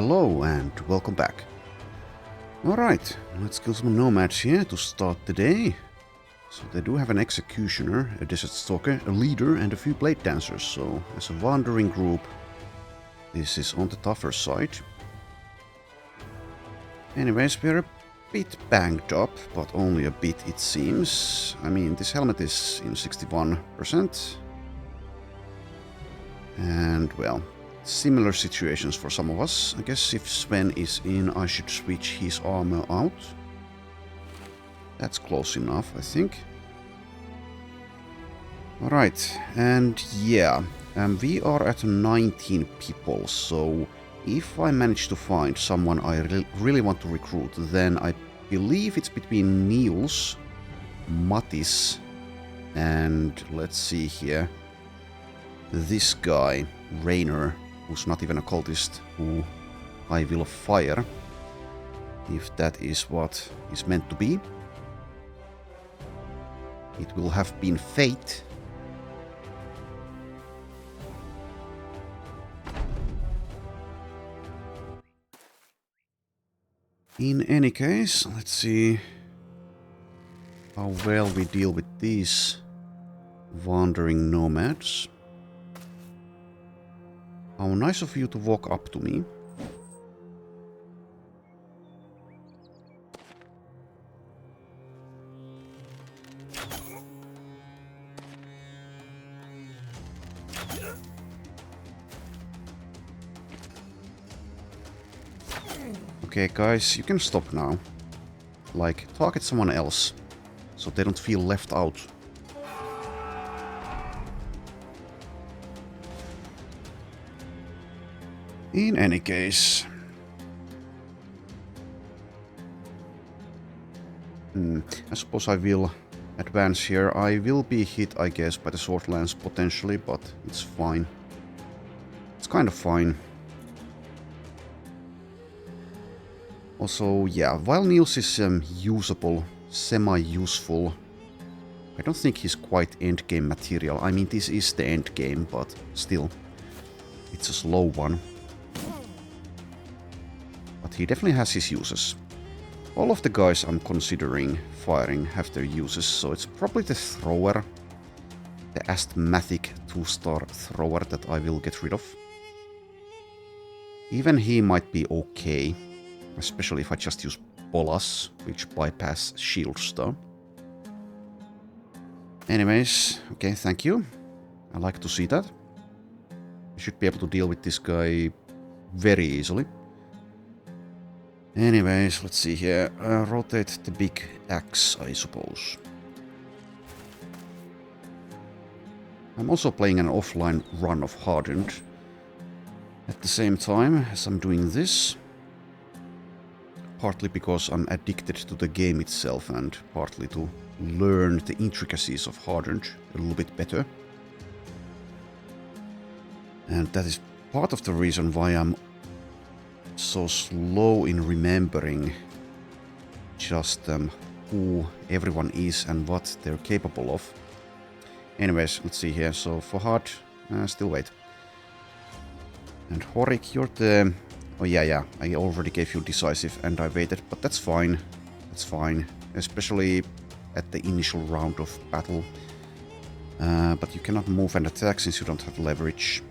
Hello and welcome back. Alright, let's kill some nomads here to start the day. So they do have an executioner, a desert stalker, a leader and a few blade dancers, so as a wandering group this is on the tougher side. Anyways, we're a bit banged up, but only a bit it seems. I mean, this helmet is in 61%. And well, similar situations for some of us. I guess if Sven is in, I should switch his armor out. That's close enough, I think. Alright, and yeah, we are at 19 people, so if I manage to find someone I really want to recruit, then I believe it's between Niels, Mattis, and let's see here, this guy, Rainer, who's not even a cultist, who I will fire, if that is what is meant to be. It will have been fate. In any case, let's see how well we deal with these wandering nomads. How nice of you to walk up to me. Okay, guys, you can stop now. Like, target someone else, so they don't feel left out. In any case... I suppose I will advance here. I will be hit, I guess, by the sword lance potentially, but it's fine. It's kind of fine. Also, yeah, while Niels is usable, semi-useful, I don't think he's quite endgame material. I mean, this is the endgame, but still, it's a slow one. But he definitely has his uses. All of the guys I'm considering firing have their uses, so it's probably the thrower, the asthmatic 2-star thrower that I will get rid of. Even he might be okay. Especially if I just use bolas, which bypass shields though. Anyways, okay, thank you. I like to see that. I should be able to deal with this guy very easily. Anyways, let's see here. Rotate the big axe, I suppose. I'm also playing an offline run of Hardened at the same time as I'm doing this. Partly because I'm addicted to the game itself and partly to learn the intricacies of Hardened a little bit better. And that is part of the reason why I'm so slow in remembering just who everyone is and what they're capable of. Anyways, let's see here. So for Hard, still wait. And Horik, you're the... Oh yeah, I already gave you decisive and I waited, but that's fine. That's fine, especially at the initial round of battle. But you cannot move and attack since you don't have leverage.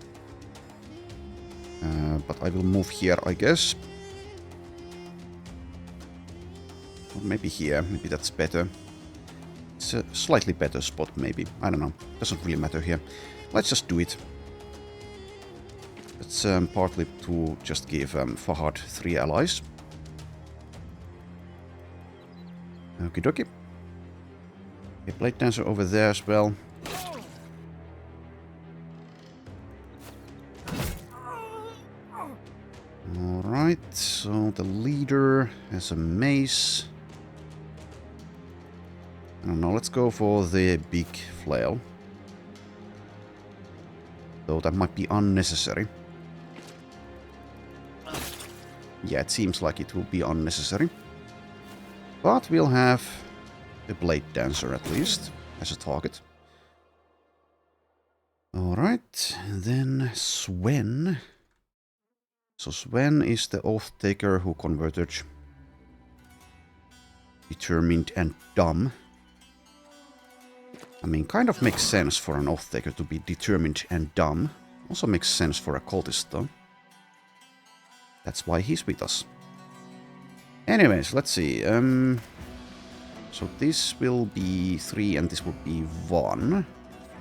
But I will move here, I guess. Or maybe here, maybe that's better. It's a slightly better spot, maybe. I don't know, doesn't really matter here. Let's just do it. It's partly to just give Fahad 3 allies. Okie dokie. A blade dancer over there as well. Alright, so the leader has a mace. I don't know, let's go for the big flail. Though that might be unnecessary. Yeah, it seems like it will be unnecessary. But we'll have the blade dancer at least as a target. Alright, then Sven. So Sven is the oath taker who converted determined and dumb. I mean, kind of makes sense for an oath taker to be determined and dumb. Also makes sense for a cultist though. That's why he's with us. Anyways, let's see. So this will be 3 and this will be 1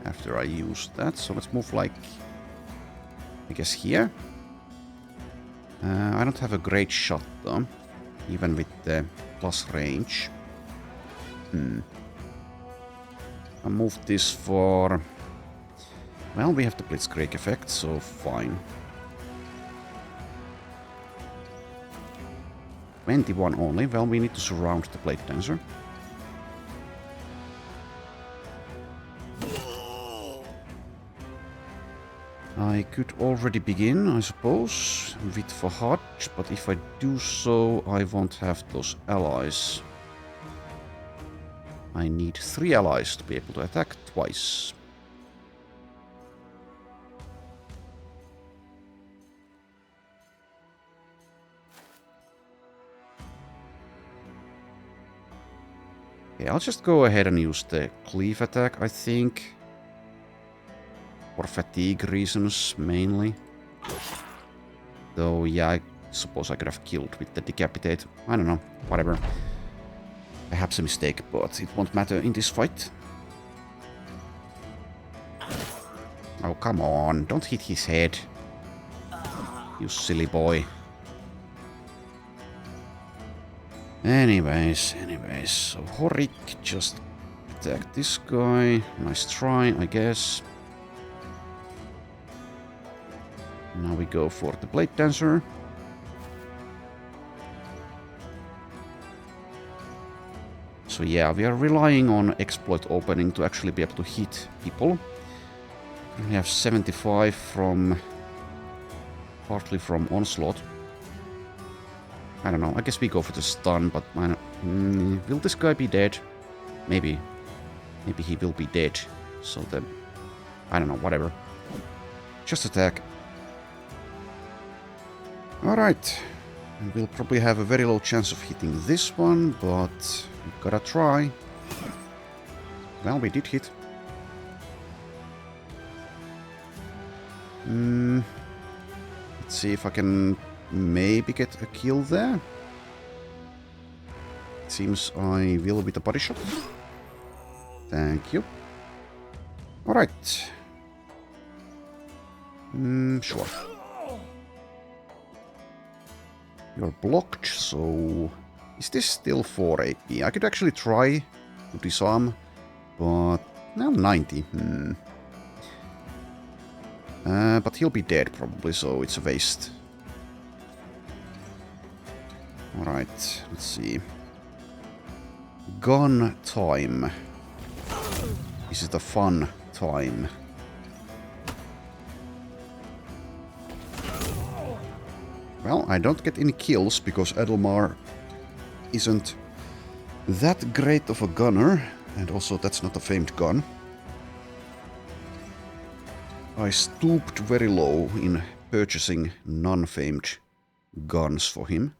after I use that. So let's move like, I guess here. I don't have a great shot though, even with the plus range. I'll move this for... Well, we have the Blitzkrieg effect, so fine. 21 only. Well, we need to surround the Blade Dancer. I could already begin, I suppose, with Fahad, but if I do so, I won't have those allies. I need 3 allies to be able to attack twice. Okay, I'll just go ahead and use the cleave attack, I think. For fatigue reasons, mainly. Though, yeah, I suppose I could have killed with the decapitate. I don't know, whatever. Perhaps a mistake, but it won't matter in this fight. Oh, come on, don't hit his head. You silly boy. Anyways, so Horik just attack this guy. Nice try, I guess. Now we go for the Blade Dancer. So yeah, we are relying on exploit opening to actually be able to hit people. We have 75 from... partly from Onslaught. I don't know, I guess we go for the stun, but I don't, will this guy be dead? Maybe. Maybe he will be dead. So then... I don't know, whatever. Just attack. Alright. We'll probably have a very low chance of hitting this one, but... we gotta try. Well, we did hit. Let's see if I can maybe get a kill there. It seems I will with a body shot. Thank you. Alright. Sure. You're blocked, so... is this still 4 AP? I could actually try to disarm, but... well, 90. But he'll be dead probably, so it's a waste. Alright, let's see. Gun time. This is the fun time. Well, I don't get any kills because Adelmar isn't that great of a gunner, and also that's not a famed gun. I stooped very low in purchasing non-famed guns for him.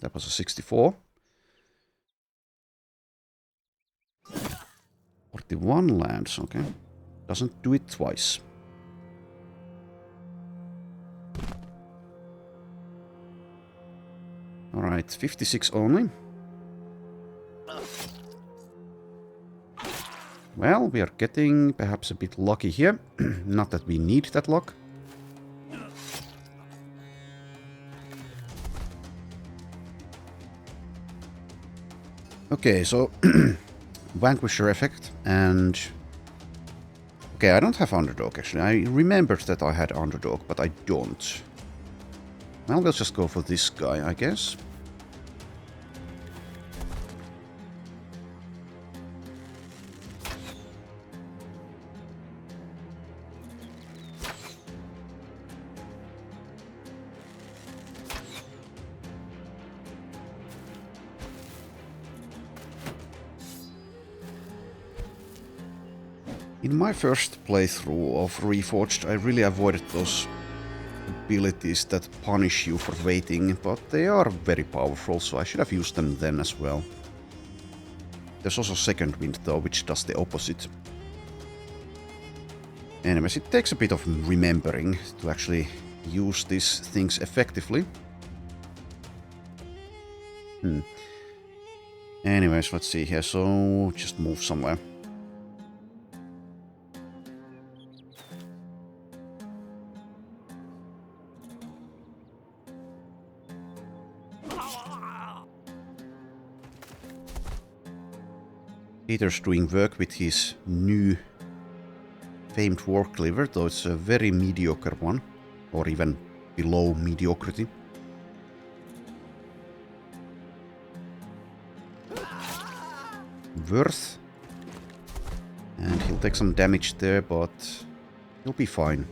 That was a 64. 41 lands, okay. Doesn't do it twice. Alright, 56 only. Well, we are getting perhaps a bit lucky here. Not that we need that luck. Okay, so Vanquisher effect and... okay, I don't have Underdog actually. I remembered that I had Underdog, but I don't. Well, we'll just go for this guy, I guess. In my first playthrough of Reforged, I really avoided those abilities that punish you for waiting, but they are very powerful, so I should have used them then as well. There's also Second Wind though, which does the opposite. Anyways, it takes a bit of remembering to actually use these things effectively. Anyways, let's see here, so just move somewhere. Peter's doing work with his new famed war cleaver, though it's a very mediocre one, or even below mediocrity. Worth. And he'll take some damage there, but he'll be fine.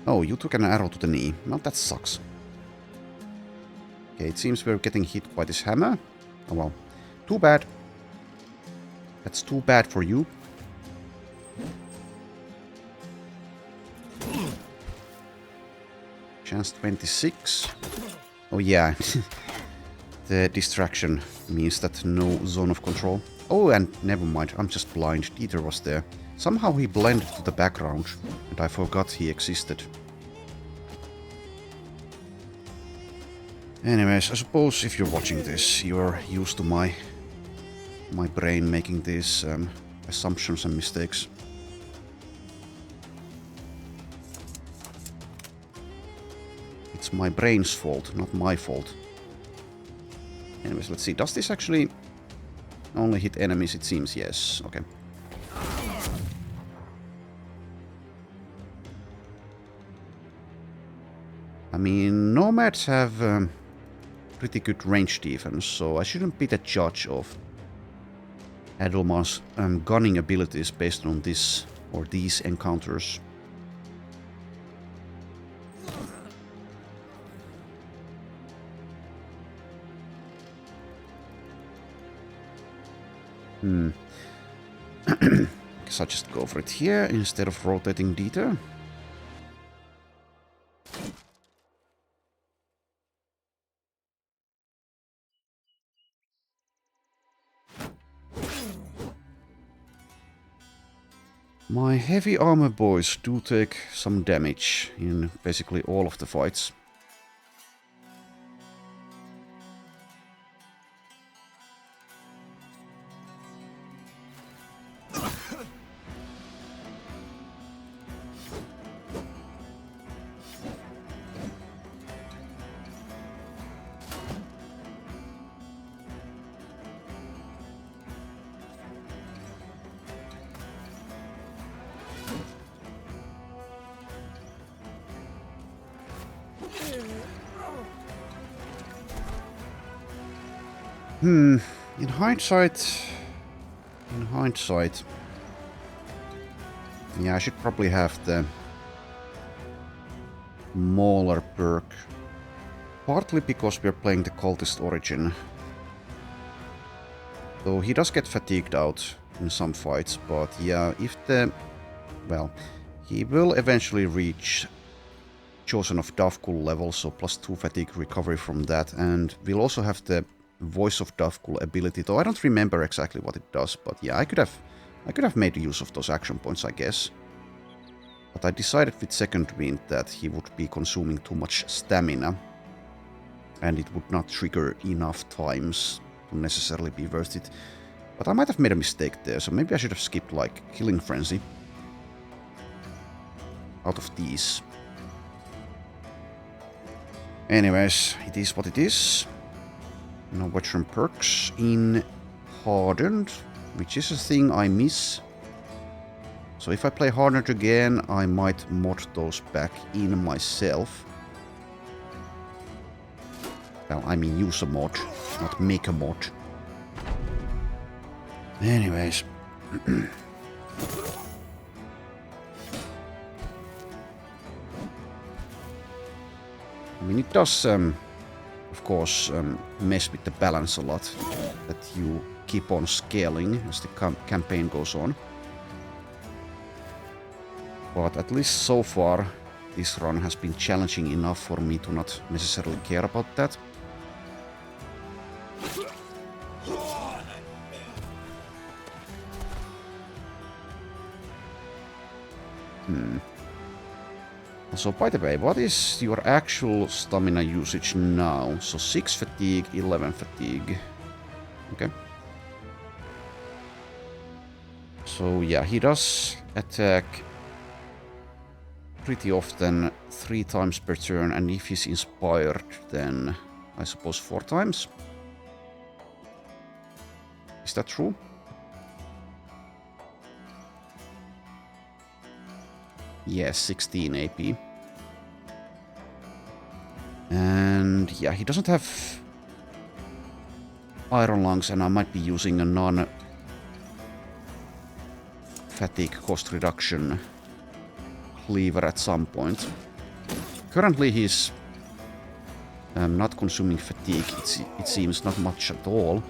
Oh, you took an arrow to the knee. Well, that sucks. Okay, it seems we're getting hit by this hammer. Oh well. Too bad. That's too bad for you. Chance 26. Oh yeah. The distraction means that no zone of control. Oh, and never mind. I'm just blind. Dieter was there. Somehow he blended to the background, and I forgot he existed. Anyways, I suppose if you're watching this, you're used to my brain making these assumptions and mistakes. It's my brain's fault, not my fault. Anyways, let's see. Does this actually only hit enemies? It seems yes. Okay. I mean, nomads have pretty good range defense, so I shouldn't be the judge of Adelmar's gunning abilities based on this or these encounters. Guess I'll just go for it here instead of rotating Dieter. My heavy armor boys do take some damage in basically all of the fights. In hindsight, yeah, I should probably have the Mauler perk. Partly because we're playing the Cultist Origin. Though he does get fatigued out in some fights, but yeah, if the... well, he will eventually reach Chosen of Davkul level, so +2 fatigue recovery from that, and we'll also have the Voice of Davkul ability, though I don't remember exactly what it does, but yeah, I could have made use of those action points, I guess. But I decided with Second Wind that he would be consuming too much stamina, and it would not trigger enough times to necessarily be worth it. But I might have made a mistake there, so maybe I should have skipped, like, Killing Frenzy out of these. Anyways, it is what it is. No veteran perks in Hardened, which is a thing I miss. So if I play Hardened again, I might mod those back in myself. Well, I mean use a mod, not make a mod. Anyways. I mean, it does, of course, mess with the balance a lot, that you keep on scaling as the campaign goes on. But at least so far, this run has been challenging enough for me to not necessarily care about that. So, by the way, what is your actual stamina usage now? So 6 fatigue, 11 fatigue. Okay. So yeah, he does attack pretty often 3 times per turn, and if he's inspired, then I suppose 4 times. Is that true? Yes, 16 AP. And yeah, he doesn't have Iron Lungs, and I might be using a non-fatigue cost reduction cleaver at some point. Currently he's not consuming fatigue, it seems, not much at all.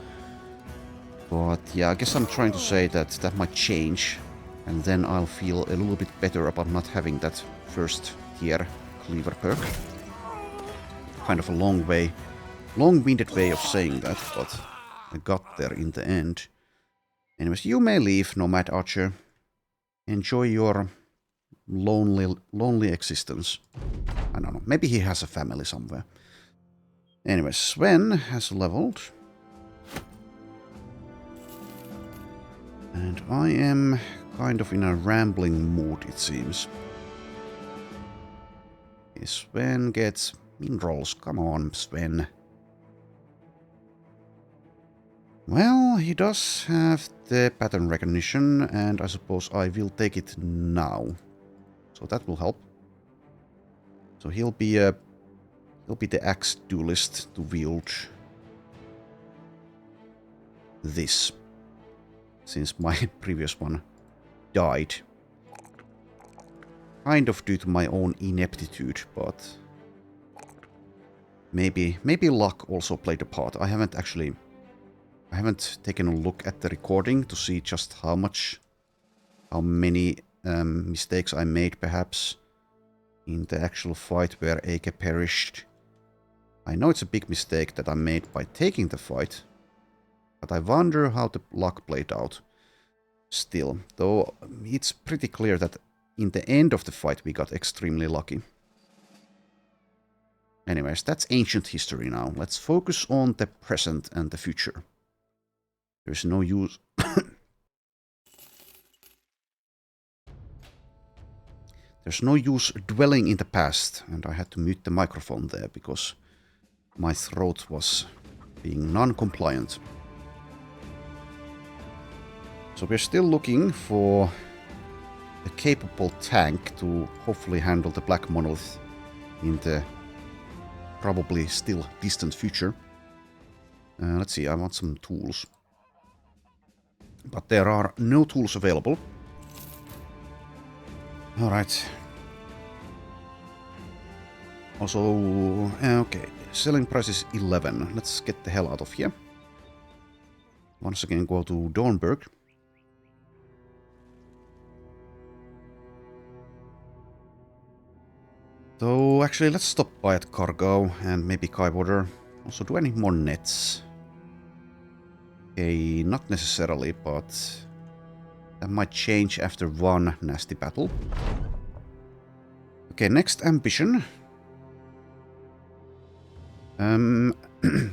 But yeah, I guess I'm trying to say that that might change, and then I'll feel a little bit better about not having that first tier cleaver perk. Kind of a long-winded way of saying that, but I got there in the end. Anyways, you may leave, Nomad Archer. Enjoy your lonely existence. I don't know, maybe he has a family somewhere. Anyways, Sven has leveled. And I am kind of in a rambling mood, it seems. Sven gets minerals. Come on, Sven. Well, he does have the pattern recognition, and I suppose I will take it now. So that will help. So he'll be the axe duelist to wield this, since my previous one died. Kind of due to my own ineptitude, but maybe luck also played a part. I haven't taken a look at the recording to see just how many mistakes I made, perhaps, in the actual fight where Eike perished. I know it's a big mistake that I made by taking the fight, but I wonder how the luck played out. Still, though, it's pretty clear that in the end of the fight we got extremely lucky. Anyways, that's ancient history now. Let's focus on the present and the future. There's no use... There's no use dwelling in the past, and I had to mute the microphone there because my throat was being non-compliant. So we're still looking for a capable tank to hopefully handle the Black Monolith in the probably still distant future. Let's see, I want some tools. But there are no tools available. Alright. Also, okay, selling price is 11. Let's get the hell out of here. Once again, go to Dornberg. So, actually, let's stop by at Cargo and maybe Kaiwater. Also, do I need more nets? Okay, not necessarily, but that might change after one nasty battle. Okay, next ambition.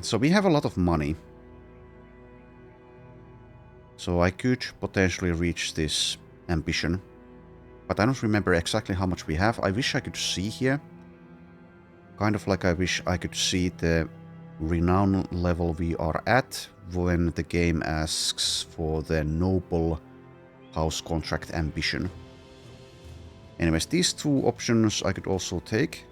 So we have a lot of money. So I could potentially reach this ambition. But I don't remember exactly how much we have. I wish I could see here. Kind of like I wish I could see the renown level we are at when the game asks for the noble house contract ambition. Anyways, these two options I could also take.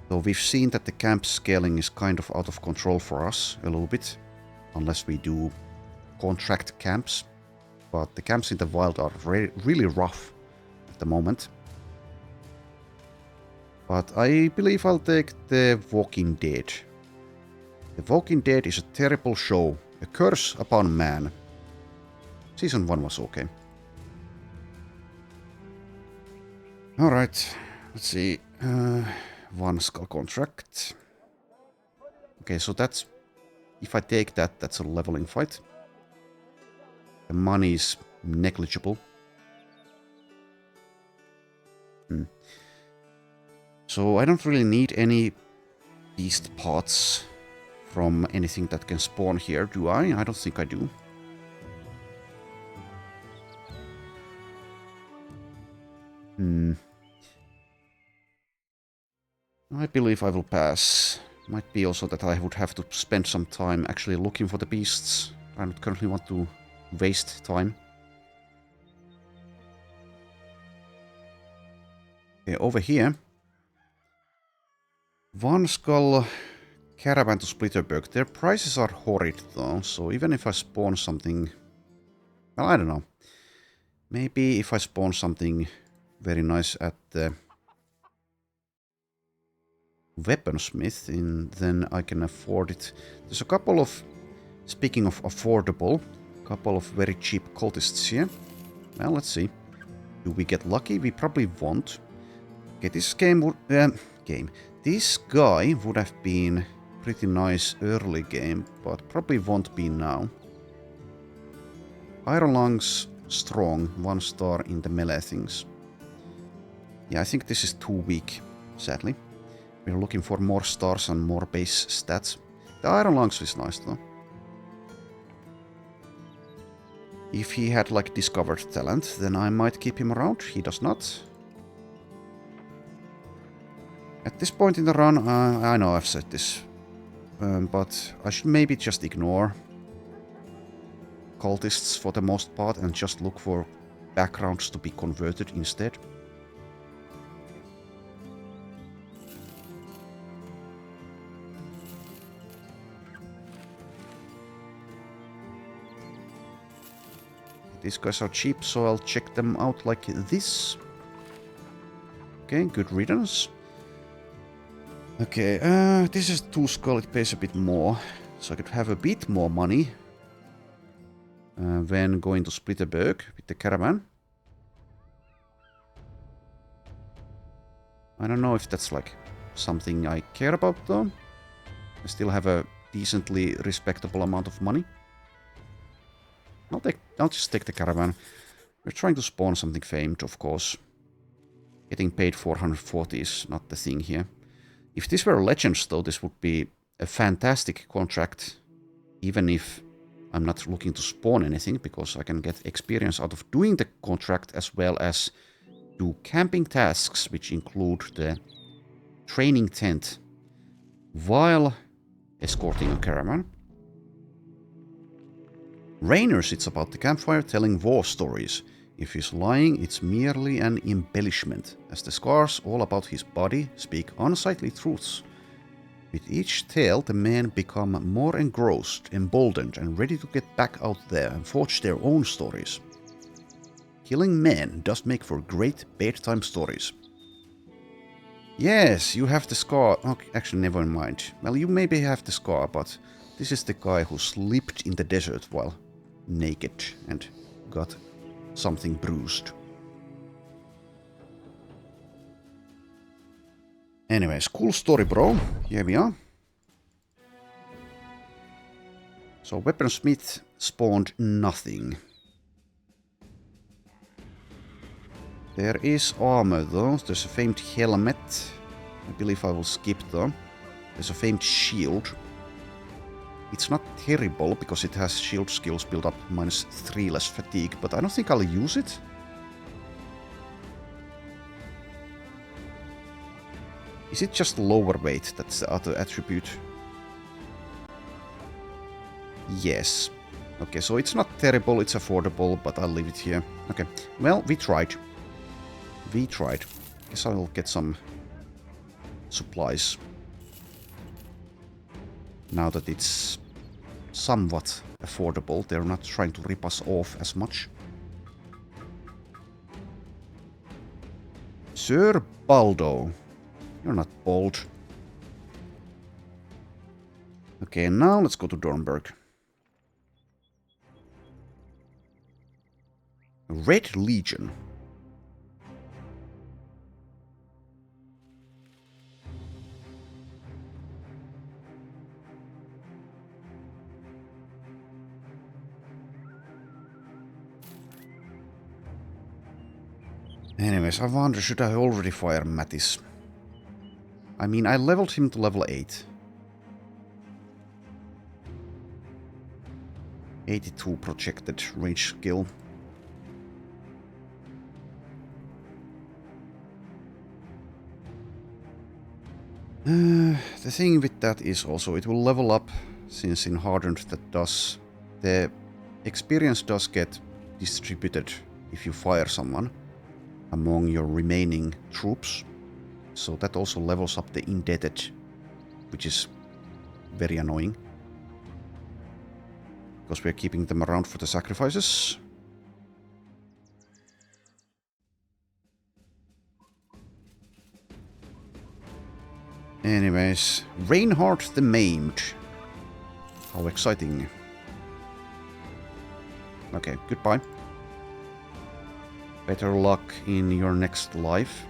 Though we've seen that the camp scaling is kind of out of control for us a little bit. Unless we do contract camps. But the camps in the wild are really rough at the moment. But I believe I'll take the Walking Dead. The Walking Dead is a terrible show. A curse upon man. Season 1 was okay. Alright, let's see. One skull contract. Okay, so that's... If I take that, that's a leveling fight. The money is negligible. So I don't really need any beast parts from anything that can spawn here, do I? I don't think I do. I believe I will pass. Might be also that I would have to spend some time actually looking for the beasts. I don't currently want to waste time. Okay, over here. One skull caravan to Splitterberg. Their prices are horrid though, so even if I spawn something... Well, I don't know. Maybe if I spawn something very nice at the weaponsmith, then I can afford it. There's a couple of, speaking of affordable, couple of very cheap cultists here. Well, let's see. Do we get lucky? We probably won't. Okay, this game would... This guy would have been pretty nice early game, but probably won't be now. Iron Lungs, strong, 1 star in the melee things. Yeah, I think this is too weak, sadly. We're looking for more stars and more base stats. The Iron Lungs is nice though. If he had like discovered talent, then I might keep him around. He does not. At this point in the run, I know I've said this, but I should maybe just ignore cultists for the most part and just look for backgrounds to be converted instead. These guys are cheap, so I'll check them out like this. Okay, good riddance. Okay, this is 2 skull, it pays a bit more. So I could have a bit more money when going to Splitterberg with the caravan. I don't know if that's like something I care about though. I still have a decently respectable amount of money. I'll just take the caravan. We're trying to spawn something famed, of course. Getting paid 440 is not the thing here. If this were Legends, though, this would be a fantastic contract. Even if I'm not looking to spawn anything, because I can get experience out of doing the contract as well as do camping tasks, which include the training tent while escorting a caravan. Rainer sits about the campfire telling war stories. If he's lying, it's merely an embellishment, as the scars all about his body speak unsightly truths. With each tale, the men become more engrossed, emboldened, and ready to get back out there and forge their own stories. Killing men does make for great bedtime stories. Yes, you have the scar. Okay, actually, never mind. Well, you maybe have the scar, but this is the guy who slipped in the desert while naked and got something bruised. Anyways, cool story, bro. Here we are. So, weaponsmith spawned nothing. There is armor, though. There's a famed helmet. I believe I will skip, though. There's a famed shield. It's not terrible, because it has shield skills built up -3 less fatigue, but I don't think I'll use it. Is it just lower weight that's the other attribute? Yes. Okay, so it's not terrible, it's affordable, but I'll leave it here. Okay, well, we tried. We tried. Guess I'll get some supplies. Now that it's somewhat affordable, they're not trying to rip us off as much. Sir Baldo. You're not bold. Okay, now let's go to Dornberg. Red Legion. Anyways, I wonder, should I already fire Mattis? I mean, I leveled him to level 8. 82 projected range skill. The thing with that is also it will level up, since in Hardened the experience does get distributed if you fire someone among your remaining troops. So that also levels up the indebted, which is very annoying. Because we're keeping them around for the sacrifices. Anyways, Reinhardt the Maimed. How exciting. Okay, goodbye. Better luck in your next life.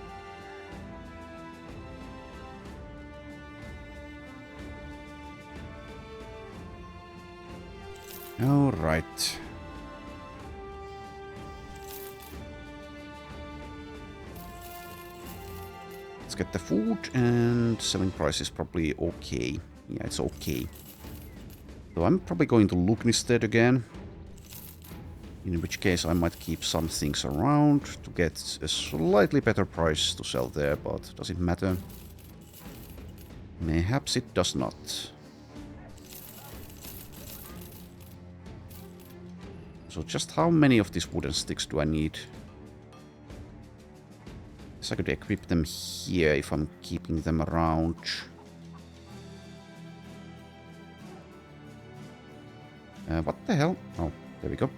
Alright. Let's get the food, and selling price is probably okay. Yeah, it's okay. So I'm probably going to look instead again. In which case I might keep some things around to get a slightly better price to sell there, but does it matter? Mayhaps it does not. So just how many of these wooden sticks do I need? Guess I could equip them here if I'm keeping them around. What the hell? Oh, there we go.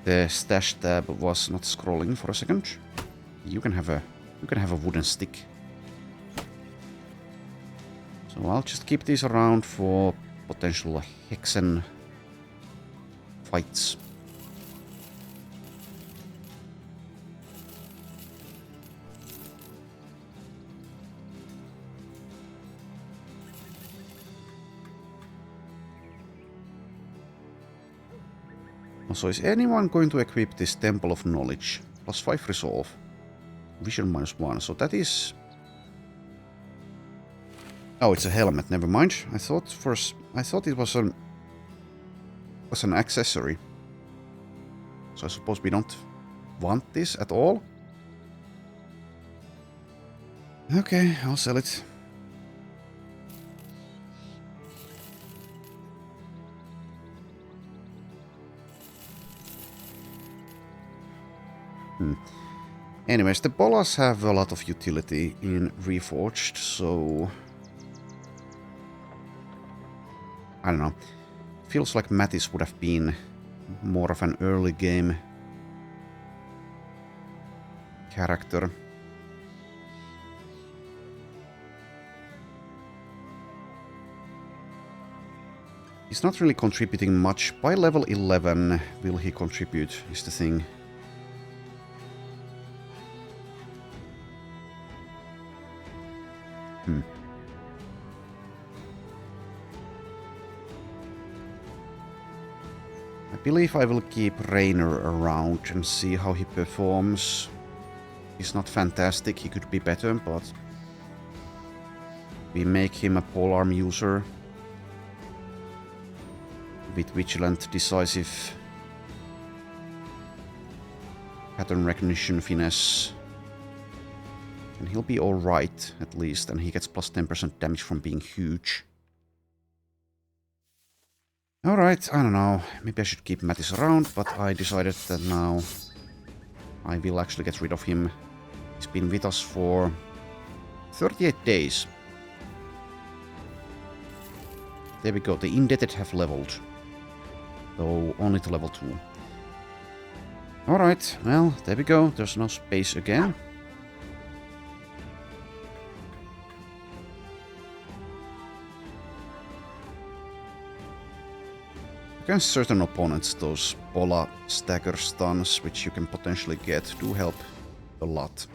The stash tab was not scrolling for a second. You can have a wooden stick. So I'll just keep these around for potential Hexen fights. So is anyone going to equip this Temple of Knowledge? +5 resolve. Vision -1. So that is... Oh, it's a helmet. Never mind. I thought it was an accessory. So I suppose we don't want this at all. Okay, I'll sell it. Anyways, the bolas have a lot of utility in Reforged, so... I don't know. Feels like Mattis would have been more of an early game character. He's not really contributing much. By level 11, will he contribute, is the thing. I believe I will keep Rainer around and see how he performs. He's not fantastic, he could be better, but we make him a polearm user with vigilant, decisive, pattern recognition, finesse. And he'll be alright, at least, and he gets plus 10% damage from being huge. Alright, I don't know. Maybe I should keep Mattis around, but I decided that now I will actually get rid of him. He's been with us for 38 days. There we go, the indebted have leveled. Though only to level 2. Alright, well, there we go. There's no space again. Against certain opponents, those Bola stagger stuns, which you can potentially get, do help a lot.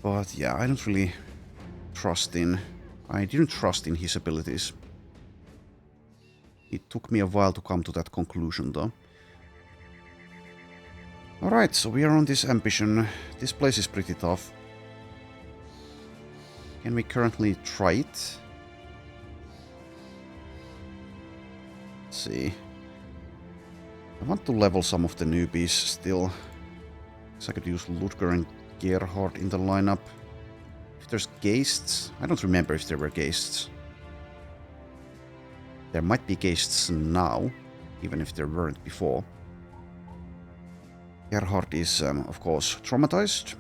But yeah, I don't really trust in... I didn't trust in his abilities. It took me a while to come to that conclusion, though. Alright, so we are on this ambition. This place is pretty tough. Can we currently try it? Let's see. I want to level some of the newbies still. So I could use Ludger and Gerhard in the lineup. If there's Geists, I don't remember if there were Geists. There might be Geists now, even if there weren't before. Gerhard is, of course, traumatized.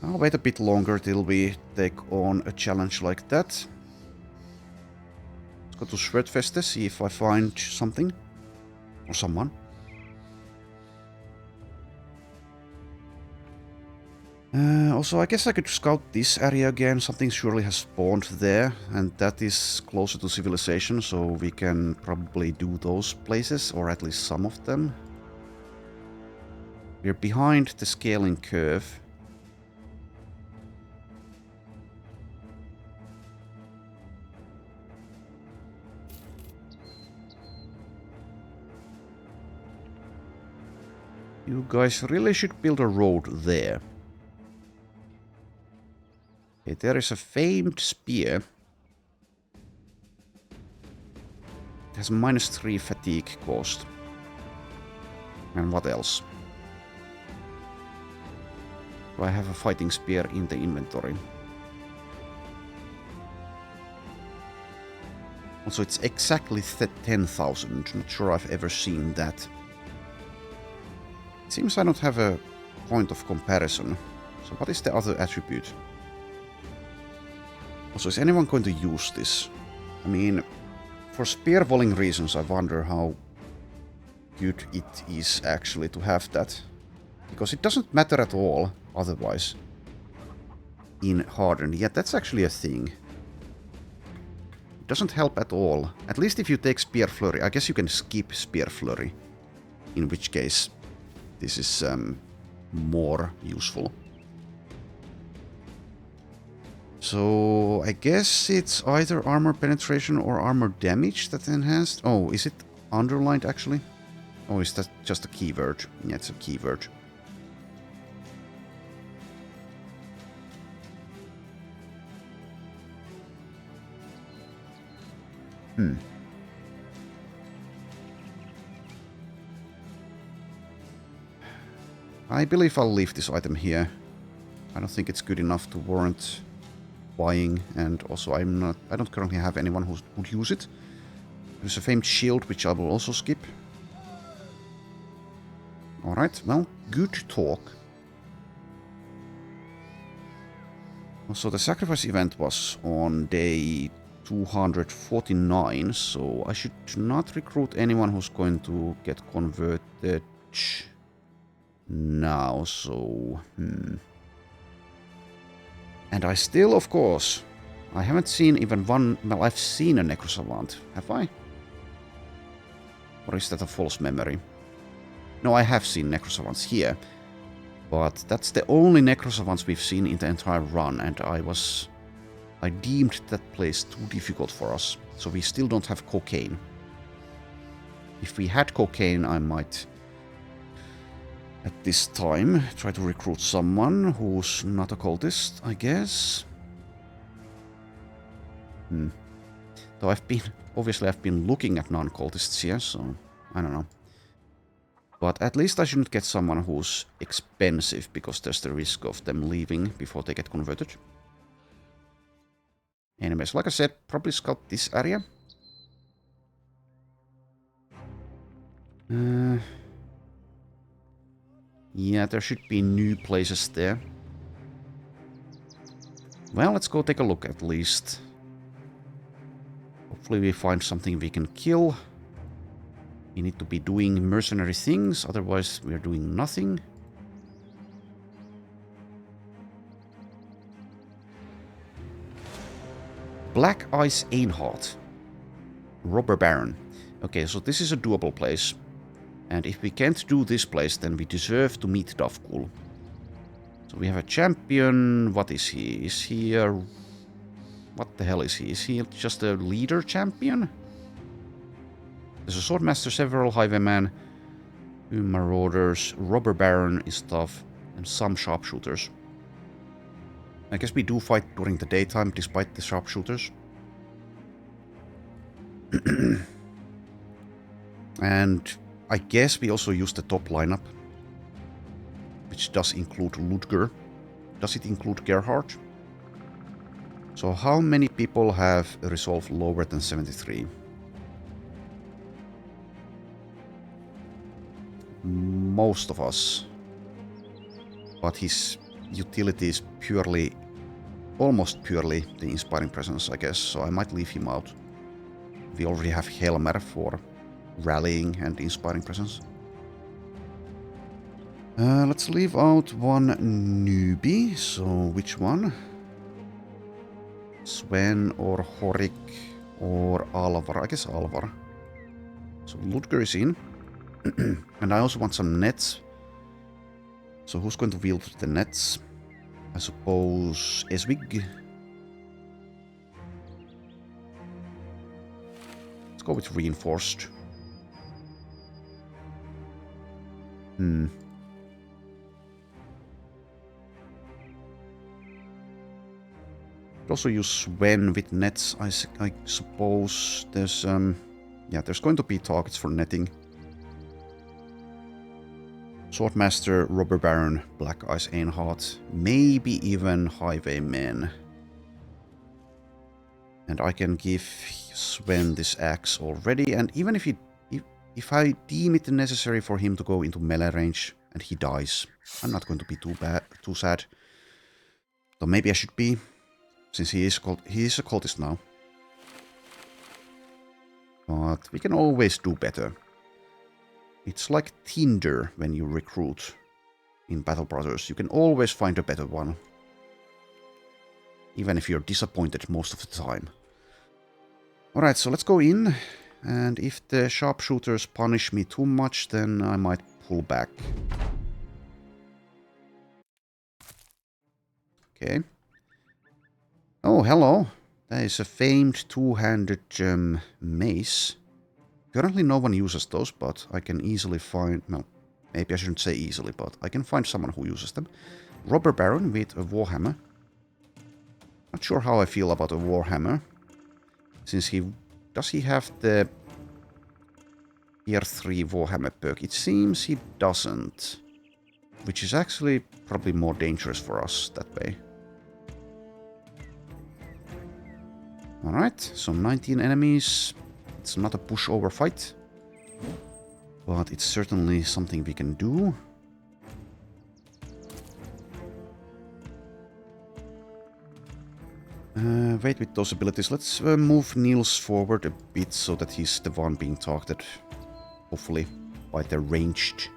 I'll wait a bit longer till we take on a challenge like that. Let's go to Schwertfeste, see if I find something. Or someone. Also, I guess I could scout this area again. Something surely has spawned there, and that is closer to civilization, so we can probably do those places, or at least some of them. We're behind the scaling curve. You guys really should build a road there. Okay, there is a famed spear. It has -3 fatigue cost. And what else? Do I have a fighting spear in the inventory? Also, it's exactly 10,000. Not sure I've ever seen that. It seems I don't have a point of comparison. So what is the other attribute? Also, is anyone going to use this? I mean, for spear-walling reasons, I wonder how good it is actually to have that. Because it doesn't matter at all otherwise in Hardened. Yet that's actually a thing. It doesn't help at all. At least if you take Spear Flurry. I guess you can skip Spear Flurry. In which case, this is more useful. So, I guess it's either armor penetration or armor damage that's enhanced. Oh, is it underlined actually? Oh, is that just a keyword? Yeah, it's a keyword. I believe I'll leave this item here. I don't think it's good enough to warrant buying, and also I don't currently have anyone who would use it. There's a famed shield, which I will also skip. Alright, well, good talk. Also, the sacrifice event was on day 249, so I should not recruit anyone who's going to get converted now, so... And I still, of course, I haven't seen even one... Well, I've seen a Necrosavant, have I? Or is that a false memory? No, I have seen Necrosavants here. But that's the only Necrosavants we've seen in the entire run, and I deemed that place too difficult for us. So we still don't have cocaine. If we had cocaine, I might... at this time, try to recruit someone who's not a cultist, I guess. Though obviously I've been looking at non-cultists here, so I don't know. But at least I shouldn't get someone who's expensive, because there's the risk of them leaving before they get converted. Anyways, like I said, probably scout this area. Yeah, there should be new places there. Well, let's go take a look at least. Hopefully we find something we can kill. We need to be doing mercenary things, otherwise we're doing nothing. Black Ice Einhardt. Robber Baron. Okay, so this is a doable place. And if we can't do this place, then we deserve to meet Davkul. So we have a champion. What is he? Is he a What the hell is he? Is he just a leader champion? There's a Swordmaster, several Highwaymen, 2 Marauders, Robber Baron is tough, and some Sharpshooters. I guess we do fight during the daytime despite the Sharpshooters. And I guess we also use the top lineup, which does include Ludger. Does it include Gerhardt? So how many people have a resolve lower than 73? Most of us. But his utility is purely, almost purely the Inspiring Presence, I guess, so I might leave him out. We already have Helmer for rallying and Inspiring Presence. Let's leave out one newbie, so which one? Sven or Horik or Alvar? I guess Alvar. So Ludger is in. And I also want some nets. So who's going to wield the nets? I suppose Eswig. Let's go with Reinforced. Could also use Sven with nets, I suppose. There's yeah, there's going to be targets for netting. Swordmaster, Robber Baron, Black Ice Einhardt, maybe even Highwaymen. And I can give Sven this axe already, and even if I deem it necessary for him to go into melee range and he dies, I'm not going to be too sad. So maybe I should be, since he is a cultist now. But we can always do better. It's like Tinder when you recruit in Battle Brothers. You can always find a better one. Even if you're disappointed most of the time. Alright, so let's go in. And if the sharpshooters punish me too much, then I might pull back. Okay. Oh, hello. There is a famed two-handed mace. Currently no one uses those, but I can easily find... Well, maybe I shouldn't say easily, but I can find someone who uses them. Robber Baron with a Warhammer. Not sure how I feel about a Warhammer. Since he... Does he have the... Tier 3 Warhammer perk? It seems he doesn't. Which is actually probably more dangerous for us that way. Alright, so 19 enemies. It's not a pushover fight, but it's certainly something we can do. Wait with those abilities. Let's move Niels forward a bit so that he's the one being targeted, hopefully, by the ranged.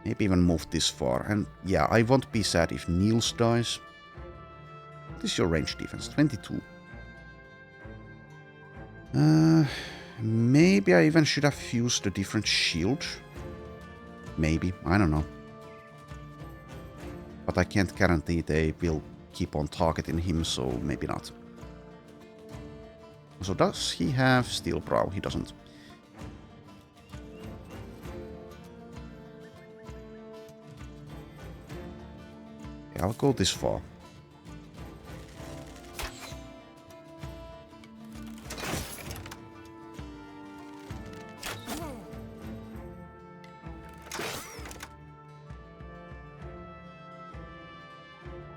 Maybe even move this far. And yeah, I won't be sad if Niels dies. What is your range defense? 22. Maybe I even should have fused a different shield. Maybe. I don't know. But I can't guarantee they will keep on targeting him, so maybe not. So does he have Steel Brow? He doesn't. Okay, I'll go this far.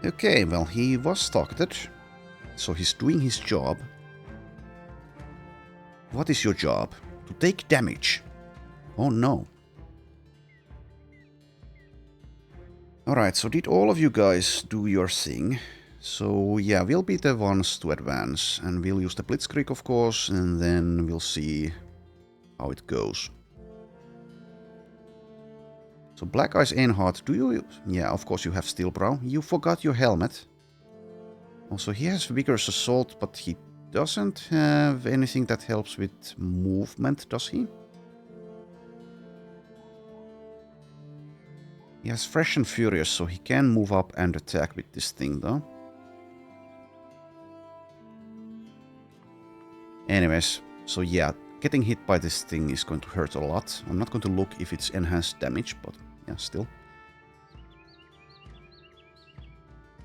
Okay, well, he was targeted, so he's doing his job. What is your job? To take damage. Oh no. Alright, so did all of you guys do your thing? So yeah, we'll be the ones to advance, and we'll use the Blitzkrieg, of course, and then we'll see how it goes. So Black Ice Einhardt, do you... Yeah, of course you have Steel Brow. You forgot your helmet. Also, he has Vigorous Assault, but he doesn't have anything that helps with movement, does he? He has Fresh and Furious, so he can move up and attack with this thing, though. Anyways, so yeah, getting hit by this thing is going to hurt a lot. I'm not going to look if it's enhanced damage, but yeah, still.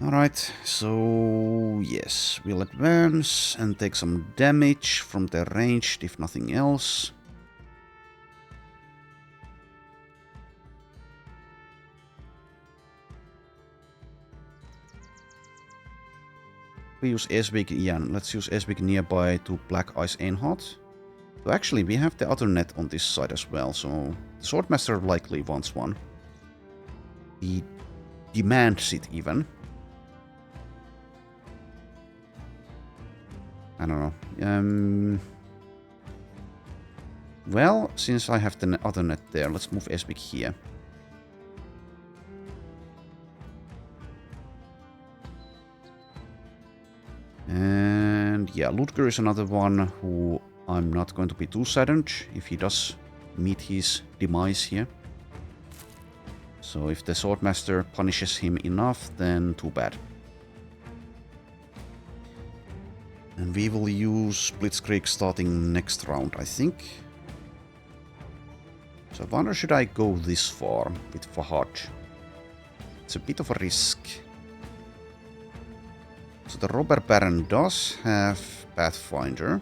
Alright, so yes, we'll advance and take some damage from their ranged, if nothing else. We use Esvig, yeah, let's use Esvig nearby to Black Ice Einhard. So actually, we have the other net on this side as well, so the Swordmaster likely wants one. He demands it even. I don't know. Well, since I have the other net there, let's move Esvig here. And yeah, Ludger is another one who I'm not going to be too saddened if he does meet his demise here. So if the Swordmaster punishes him enough, then too bad. And we will use Blitzkrieg starting next round, I think. So I wonder, should I go this far with Fahad? It's a bit of a risk. So the Robber Baron does have Pathfinder.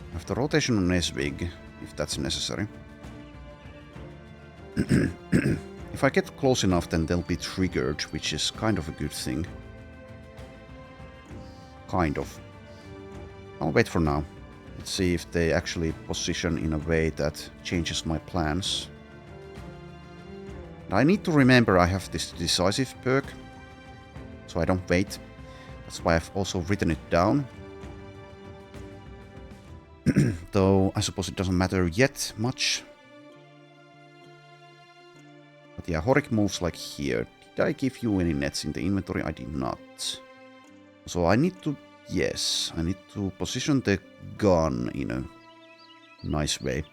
I have the rotation on Esvig, if that's necessary. If I get close enough, then they'll be triggered, which is kind of a good thing. Kind of. I'll wait for now. Let's see if they actually position in a way that changes my plans. I need to remember I have this decisive perk, so I don't wait. That's why I've also written it down. Though I suppose it doesn't matter yet much. But yeah, Horik moves like here. Did I give you any nets in the inventory? I did not. So I need to... Yes, I need to position the gun in a nice way.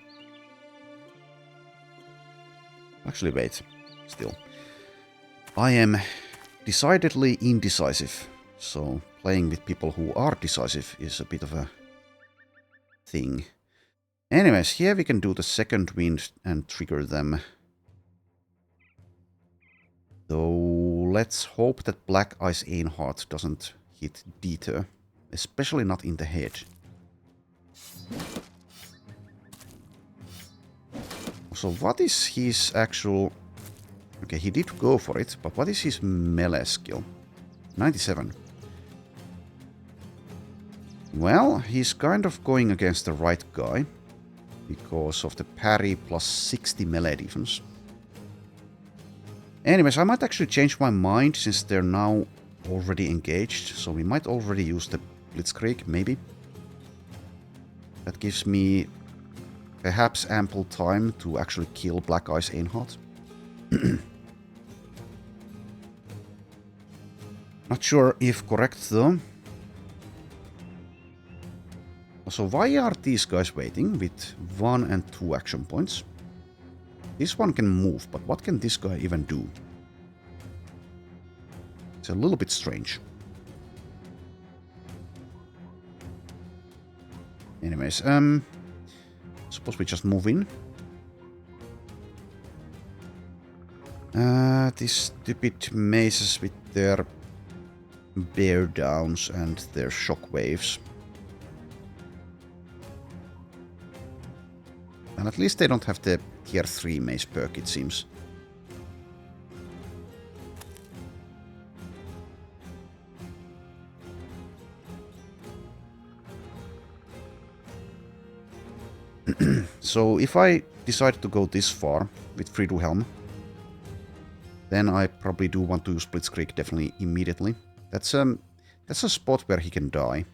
Actually, wait. Still. I am decidedly indecisive. So playing with people who are decisive is a bit of a thing. Anyways, here we can do the second wind and trigger them. Though let's hope that Black Ice Einhard doesn't hit Dieter. Especially not in the head. So what is his actual... Okay, he did go for it, but what is his melee skill? 97. Well, he's kind of going against the right guy. Because of the parry plus 60 melee defense. Anyways, I might actually change my mind since they're now already engaged. So we might already use the Blitzkrieg, maybe. That gives me perhaps ample time to actually kill Black Ice Einhard. Not sure if correct though. So why are these guys waiting with 1 and 2 action points? This one can move, but what can this guy even do? It's a little bit strange. Anyways, suppose we just move in. These stupid mazes with their bear downs and their shockwaves. And at least they don't have the tier 3 maze perk, it seems. So if I decide to go this far with Fridu Helm, then I probably do want to use Blitzkrieg definitely immediately. That's a spot where he can die.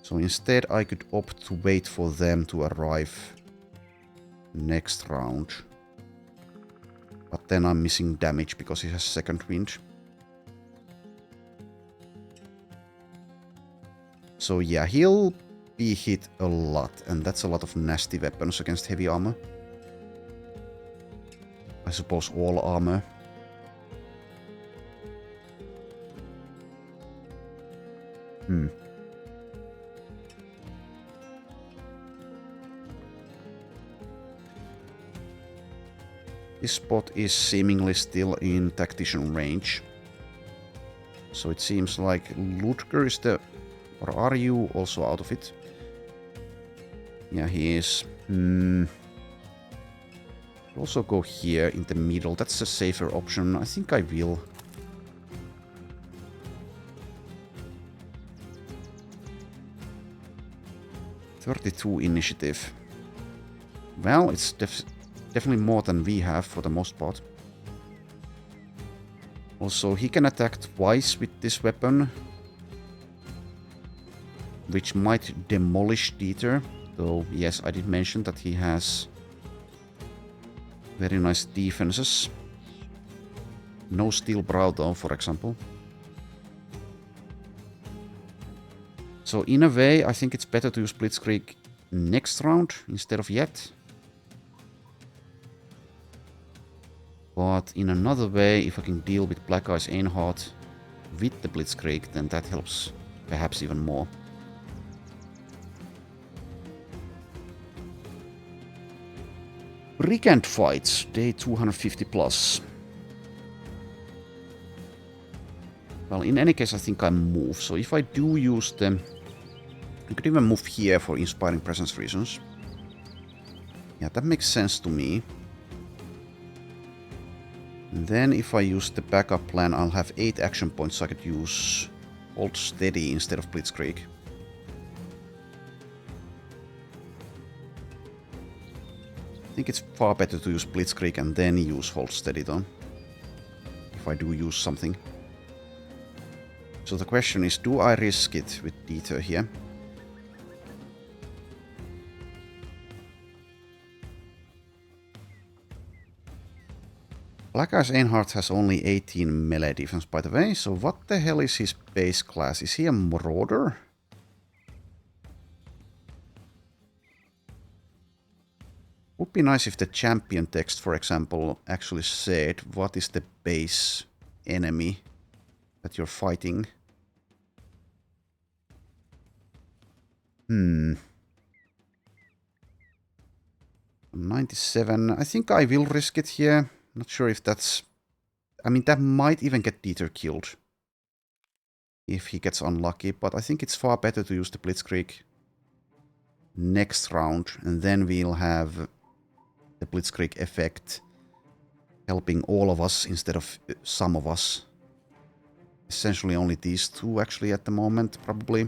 So instead I could opt to wait for them to arrive next round. But then I'm missing damage because he has second wind. So yeah, he'll be hit a lot, and that's a lot of nasty weapons against heavy armor. I suppose all armor. This spot is seemingly still in tactician range. So it seems like Ludger is the... Or are you also out of it? Yeah, he is. Also go here in the middle. That's a safer option. I think I will. '32 initiative. Well, it's definitely more than we have for the most part. Also, he can attack twice with this weapon, which might demolish Dieter. Though, yes, I did mention that he has very nice defenses. No steel brow though, for example. So in a way, I think it's better to use Blitzkrieg next round instead of yet. But in another way, if I can deal with Black Eyes Einhard with the Blitzkrieg, then that helps perhaps even more. Brigand fights, day 250 plus. Well, in any case, I think I move. So if I do use them, I could even move here for inspiring presence reasons. Yeah, that makes sense to me. And then if I use the backup plan, I'll have 8 action points, so I could use Hold Steady instead of Blitzkrieg. I think it's far better to use Blitzkrieg and then use Hold Steady though, if I do use something. So the question is, do I risk it with Dieter here? Black Eyes Einhard has only 18 melee defense, by the way, so what the hell is his base class? Is he a Marauder? Would be nice if the champion text, for example, actually said what is the base enemy that you're fighting. 97. I think I will risk it here. Not sure if that's... I mean, that might even get Dieter killed if he gets unlucky, but I think it's far better to use the Blitzkrieg next round, and then we'll have the Blitzkrieg effect helping all of us instead of some of us. Essentially only these two actually at the moment, probably.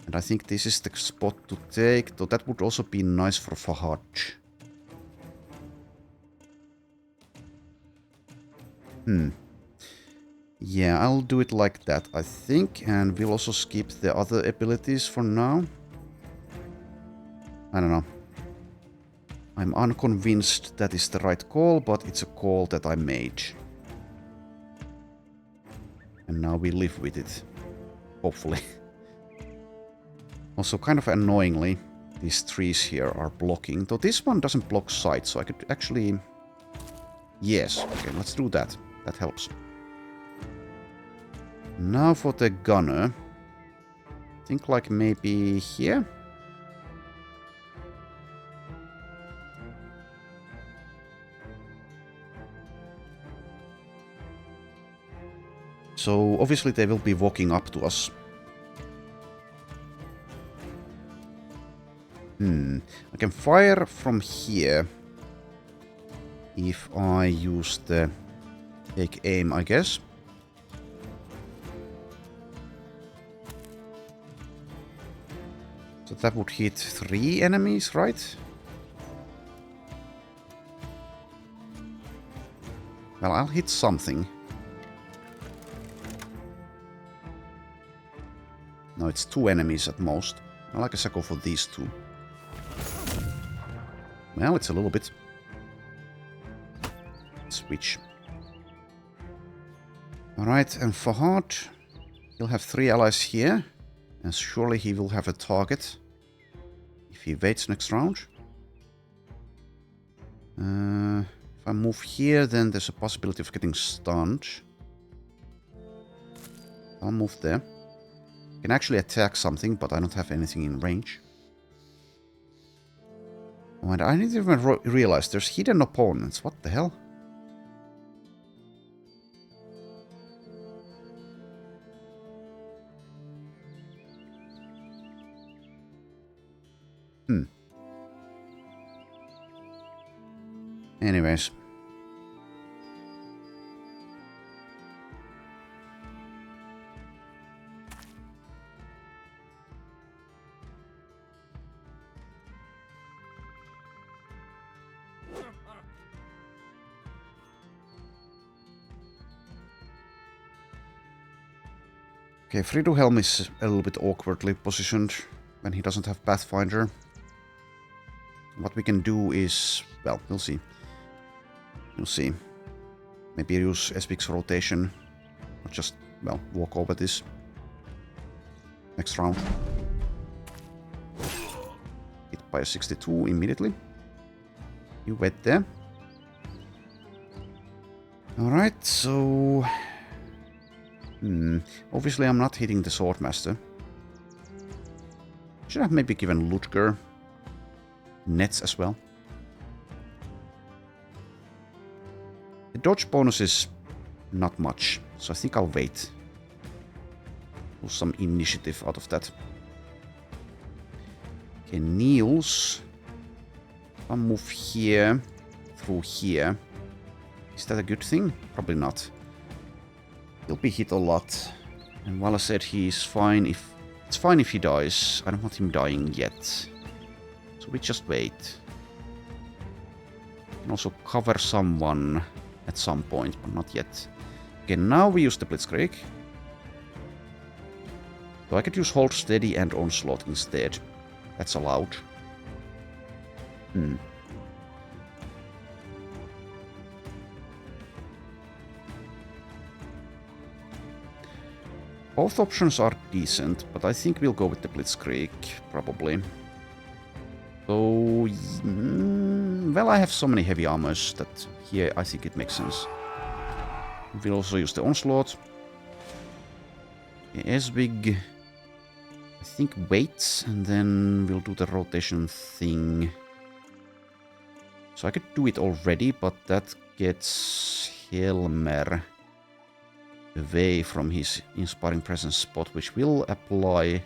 And I think this is the spot to take, though that would also be nice for Fahad. Yeah, I'll do it like that, I think, and we'll also skip the other abilities for now. I don't know. I'm unconvinced that is the right call, but it's a call that I made. And now we live with it. Hopefully. Also, kind of annoyingly, these trees here are blocking. Though this one doesn't block sight, so I could actually... Yes, okay, let's do that. That helps. Now for the gunner. I think like maybe here? So obviously they will be walking up to us. I can fire from here if I use the take aim, I guess. So that would hit 3 enemies, right? Well, I'll hit something. No, it's 2 enemies at most. Well, I guess I go for these 2. Well, it's a little bit. Switch. Alright, and Fahad, he'll have 3 allies here. And surely he will have a target if he waits next round. If I move here, then there's a possibility of getting stunned. I'll move there. I can actually attack something, but I don't have anything in range. Oh, and I didn't even realize there's hidden opponents. What the hell? Anyways. Okay, Friduhelm is a little bit awkwardly positioned when he doesn't have Pathfinder. What we can do is, well, we'll see. We'll see. Maybe use Esbig's rotation. Or just, well, walk over this. Next round. Hit by a 62 immediately. You wait there. Alright, so... Obviously I'm not hitting the Swordmaster. Should have maybe given Ludger nets as well. The dodge bonus is not much, so I think I'll wait. Pull some initiative out of that. Okay, Niels. If I move here, through here. Is that a good thing? Probably not. He'll be hit a lot. And while I said he's fine if... It's fine if he dies. I don't want him dying yet. So we just wait. We can also cover someone at some point, but not yet. Okay, now we use the Blitzkrieg. So I could use Hold Steady and Onslaught instead. That's allowed. Both options are decent, but I think we'll go with the Blitzkrieg, probably. So, well, I have so many heavy armors that here I think it makes sense. We'll also use the Onslaught. Esbig, I think waits, and then we'll do the rotation thing. So I could do it already, but that gets Helmer away from his Inspiring Presence spot, which will apply,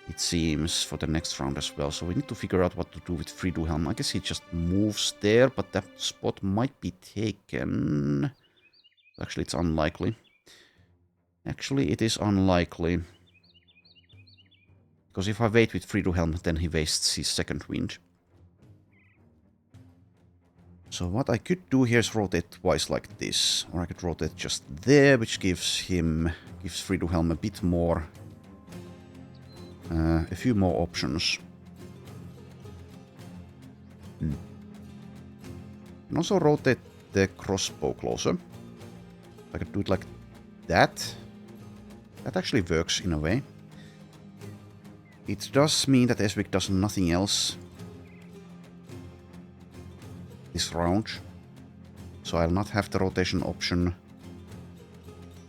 it seems, for the next round as well. So we need to figure out what to do with Friduhelm. I guess he just moves there, but that spot might be taken. Actually, it's unlikely. Actually, it is unlikely. Because if I wait with Friduhelm, then he wastes his second wind. So what I could do here is rotate twice like this. Or I could rotate just there, which gives Friduhelm a bit more... a few more options. And also rotate the crossbow closer. I could do it like that. That actually works in a way. It does mean that Esbig does nothing else this round. So I'll not have the rotation option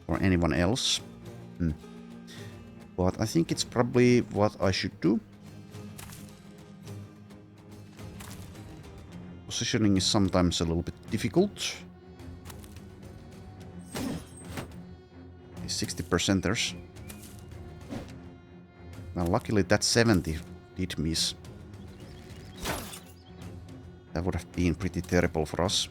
for anyone else. But I think it's probably what I should do. Positioning is sometimes a little bit difficult. 60%ers. Well, luckily that 70 did miss. That would have been pretty terrible for us.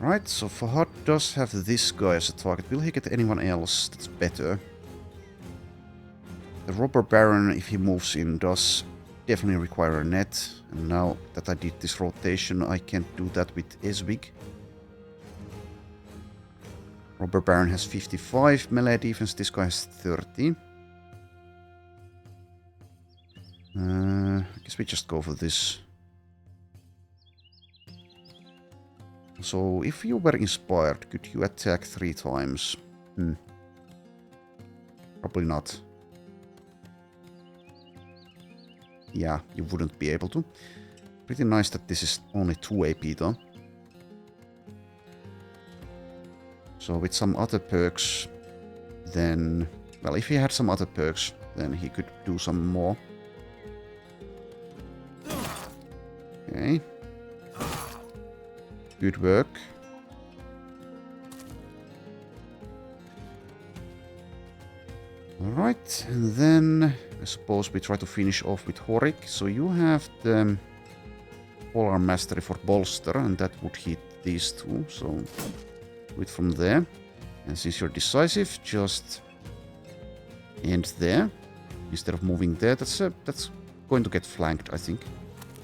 Alright, so Fahad does have this guy as a target. Will he get anyone else that's better? The Robber Baron, if he moves in, does definitely require a net. And now that I did this rotation, I can't do that with Esbig. Robber Baron has 55 melee defense, this guy has 30. I guess we just go for this. So, if you were inspired, could you attack 3 times? Probably not. Yeah, you wouldn't be able to. Pretty nice that this is only 2 AP though. So with some other perks, then... Well, if he had some other perks, then he could do some more. Okay. Good work. Alright, and then I suppose we try to finish off with Horik. So you have the Polar Mastery for Bolster, and that would hit these 2. So do it from there. And since you're decisive, just end there instead of moving there. That's going to get flanked, I think.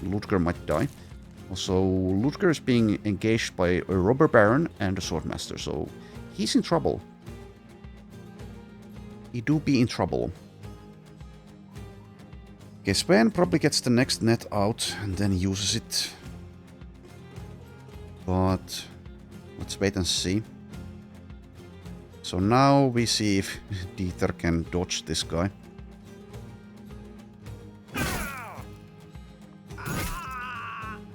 Ludger might die. Also, Ludger is being engaged by a Robber Baron and a Swordmaster, so he's in trouble. He do be in trouble. Okay, Sven probably gets the next net out and then uses it. But let's wait and see. So now we see if Dieter can dodge this guy.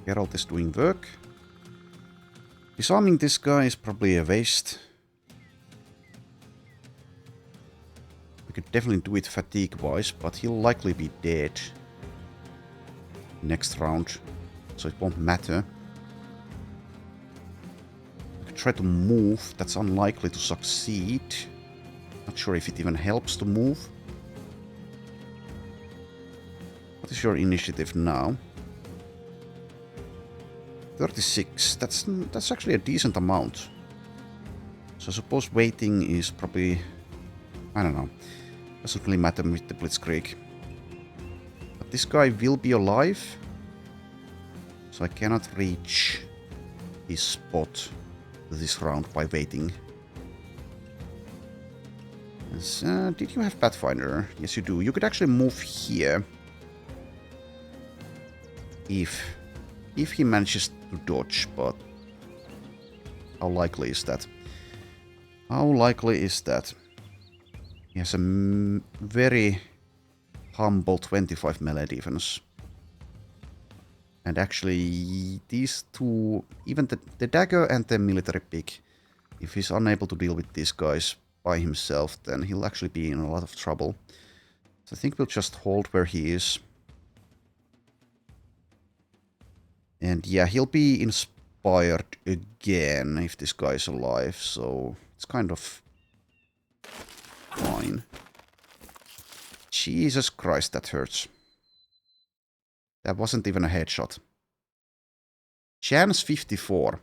Geralt is doing work. Disarming this guy is probably a waste. We could definitely do it fatigue-wise, but he'll likely be dead next round, so it won't matter. I could try to move. That's unlikely to succeed. Not sure if it even helps to move. What is your initiative now? 36. That's actually a decent amount. So I suppose waiting is probably... I don't know. Doesn't really matter with the Blitzkrieg. But this guy will be alive. So I cannot reach his spot this round by waiting. Yes, did you have Pathfinder? Yes, you do. You could actually move here. If he manages to dodge, but how likely is that? How likely is that? He has a very humble 25 melee defense. And actually, these 2, even the dagger and the military pick, if he's unable to deal with these guys by himself, then he'll actually be in a lot of trouble. So I think we'll just hold where he is. And yeah, he'll be inspired again if this guy is alive, so it's kind of fine. Jesus Christ, that hurts. That wasn't even a headshot. Chance 54.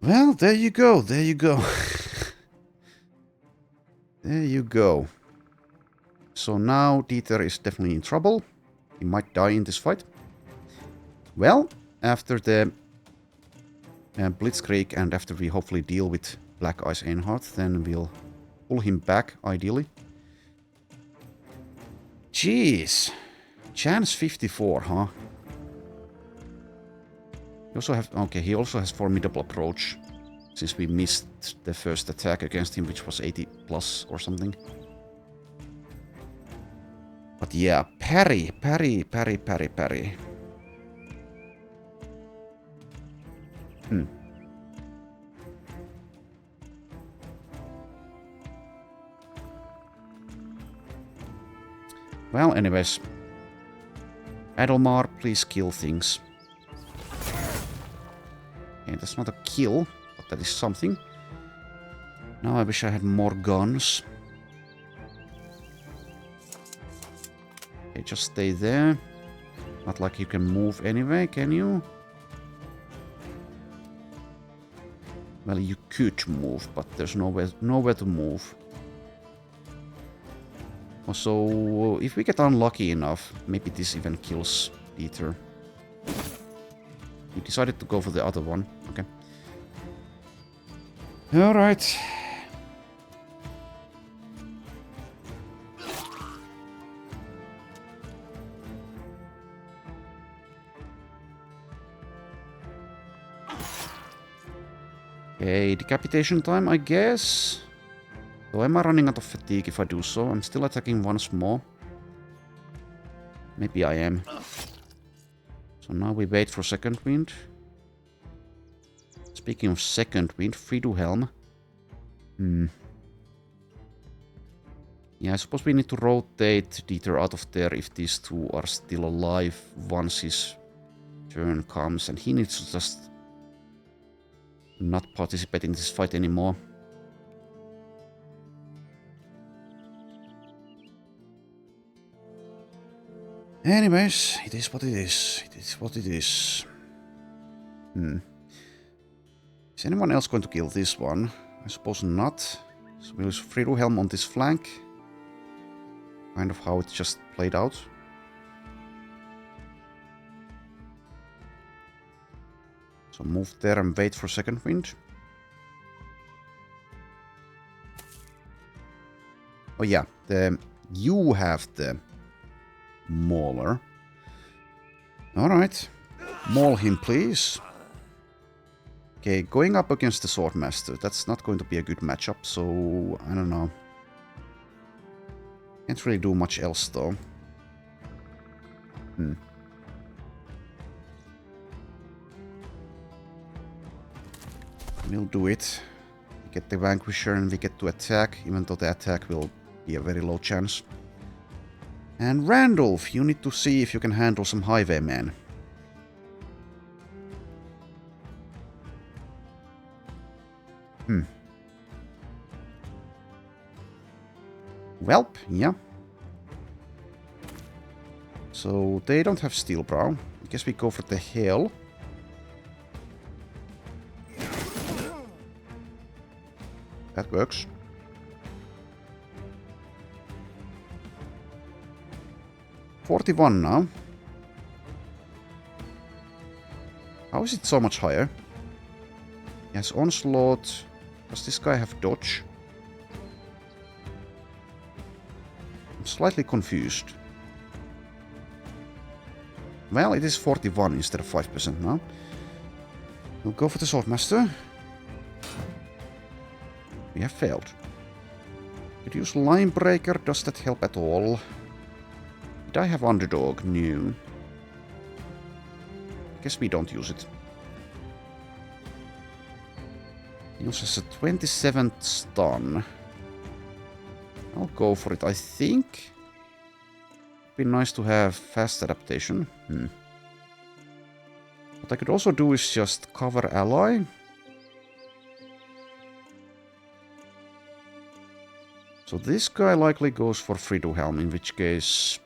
Well, there you go, there you go. There you go. So now Dieter is definitely in trouble. He might die in this fight. Well, after the Blitzkrieg and after we hopefully deal with Black Ice Einhard, then we'll pull him back, ideally. Jeez. Chance 54, huh? He also have... Okay, he also has formidable approach. Since we missed the first attack against him, which was 80 plus or something. But yeah, parry. Well, anyways. Adelmar, please kill things. Okay, that's not a kill, but that is something. Now I wish I had more guns. Okay, just stay there. Not like you can move anyway, can you? Well, you could move, but there's nowhere to move. Also, if we get unlucky enough, maybe this even kills Peter. He decided to go for the other one. Okay. Alright. Okay, decapitation time, I guess. So am I running out of fatigue if I do so? I'm still attacking once more. Maybe I am. So now we wait for second wind. Speaking of second wind, Fridu Helm. Yeah, I suppose we need to rotate Dieter out of there if these two are still alive once his turn comes. And he needs to just not participate in this fight anymore. Anyways, it is what it is. It is what it is. Is anyone else going to kill this one? I suppose not. So we'll use Fridu Helm on this flank. Kind of how it just played out. So move there and wait for second wind. Oh yeah, you have the Mauler. Alright. Maul him, please. Okay, going up against the Swordmaster. That's not going to be a good matchup, so I don't know. Can't really do much else, though. We'll do it. We get the Vanquisher and we get to attack, even though the attack will be a very low chance. And Randolph, you need to see if you can handle some Highwaymen. Welp, yeah. So they don't have Steel Brow. I guess we go for the Hail. That works. $41 now. How is it so much higher? Yes, Onslaught. Does this guy have dodge? I'm slightly confused. Well, it is 41 instead of 5% now. We'll go for the Swordmaster. We have failed. Could use Line Breaker. Does that help at all? Did I have Underdog? No. Guess we don't use it. He also has a 27th stun. I'll go for it, I think. It'd be nice to have fast adaptation. What I could also do is just cover ally. So this guy likely goes for Fridu Helm, in which case...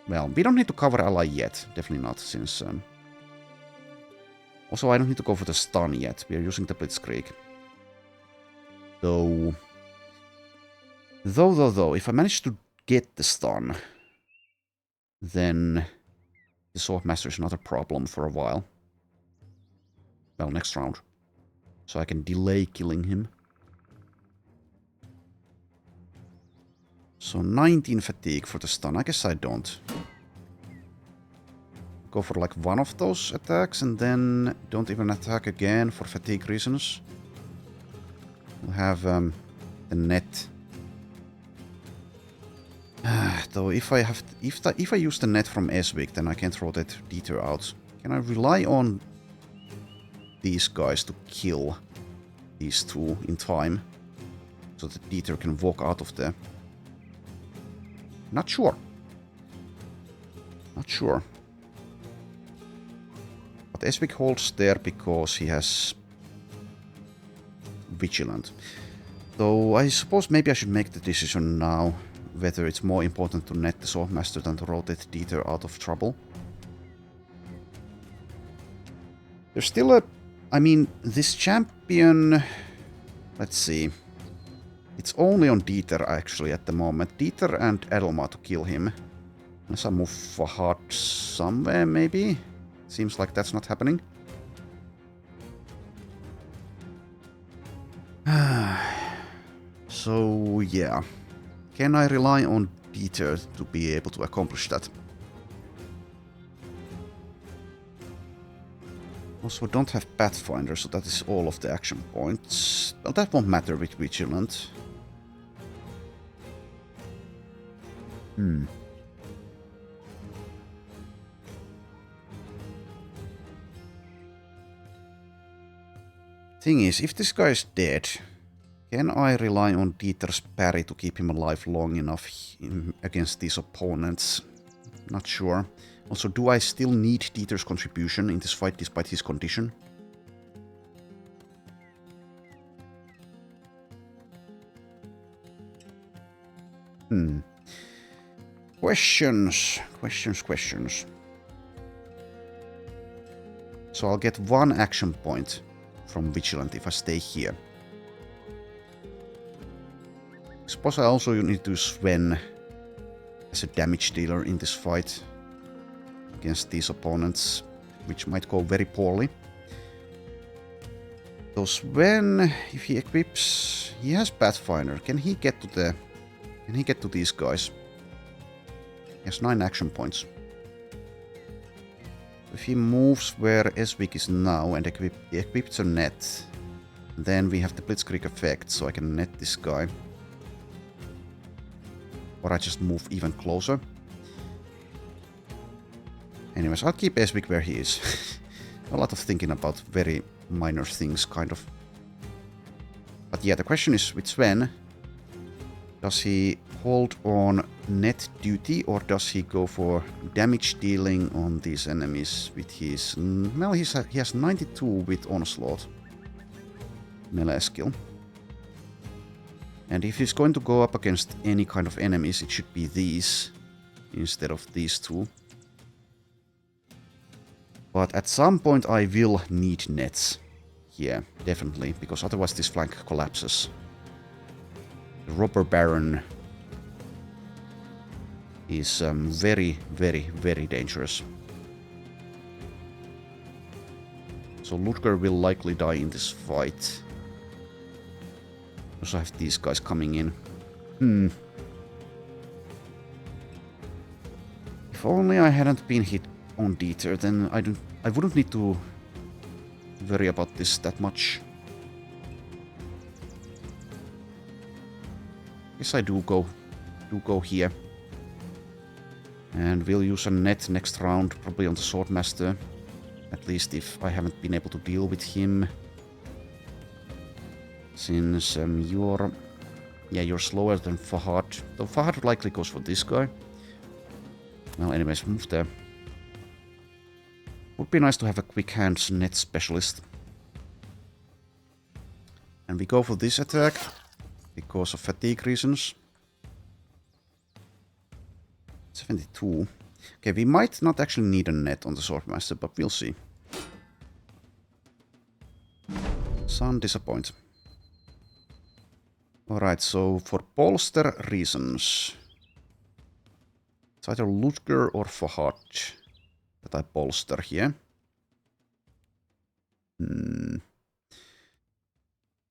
Well, we don't need to cover ally yet. Definitely not, since... Also, I don't need to go for the stun yet. We are using the Blitzkrieg. Though, if I manage to get the stun, then the Swordmaster is not a problem for a while. Well, next round. So I can delay killing him. So 19 fatigue for the stun. I guess I don't. Go for like one of those attacks and then don't even attack again for fatigue reasons. We'll have the net. Though if I have if I use the net from Esvik, then I can't throw that Dieter out. Can I rely on these guys to kill these two in time so that Dieter can walk out of there? Not sure. Not sure. But Esvik holds there because he has Vigilant. Though I suppose maybe I should make the decision now whether it's more important to net the Swordmaster than to rotate Dieter out of trouble. There's still a... I mean, this champion... Let's see. It's only on Dieter actually at the moment. Dieter and Edelma to kill him. Unless I move for Hard somewhere maybe? Seems like that's not happening. So, yeah. Can I rely on Dieter to be able to accomplish that? Also don't have Pathfinder, so that is all of the action points. Well, that won't matter with Vigilant. Thing is, if this guy is dead, can I rely on Dieter's parry to keep him alive long enough against these opponents? Not sure. Also, do I still need Dieter's contribution in this fight despite his condition? Questions. So I'll get 1 action point from Vigilant if I stay here. I suppose I also need to Sven as a damage dealer in this fight against these opponents, which might go very poorly. So Sven, if he equips, he has Pathfinder. Can he get to these guys? He has 9 action points. If he moves where Esvik is now and equips a net, then we have the Blitzkrieg effect, so I can net this guy. Or I just move even closer. Anyways, I'll keep Esvik where he is. A lot of thinking about very minor things, kind of. But yeah, the question is with Sven, does he hold on net duty or does he go for damage dealing on these enemies with his... Well, he has 92 with Onslaught melee skill. And if he's going to go up against any kind of enemies, it should be these instead of these two. But at some point I will need nets. Yeah, definitely, because otherwise this flank collapses. The Robber Baron is very, very, very dangerous. So Ludger will likely die in this fight. Also have these guys coming in. If only I hadn't been hit on Dieter, then I wouldn't need to worry about this that much. Guess I do go here. And we'll use a net next round, probably on the Swordmaster. At least if I haven't been able to deal with him. Since you're slower than Fahad. Though Fahad likely goes for this guy. Well, anyways, move there. Would be nice to have a quick hands net specialist. And we go for this attack because of fatigue reasons. 72. Okay, we might not actually need a net on the Swordmaster, but we'll see. Some disappoint. Alright, so for bolster reasons, it's either Ludger or Fahad that I bolster here.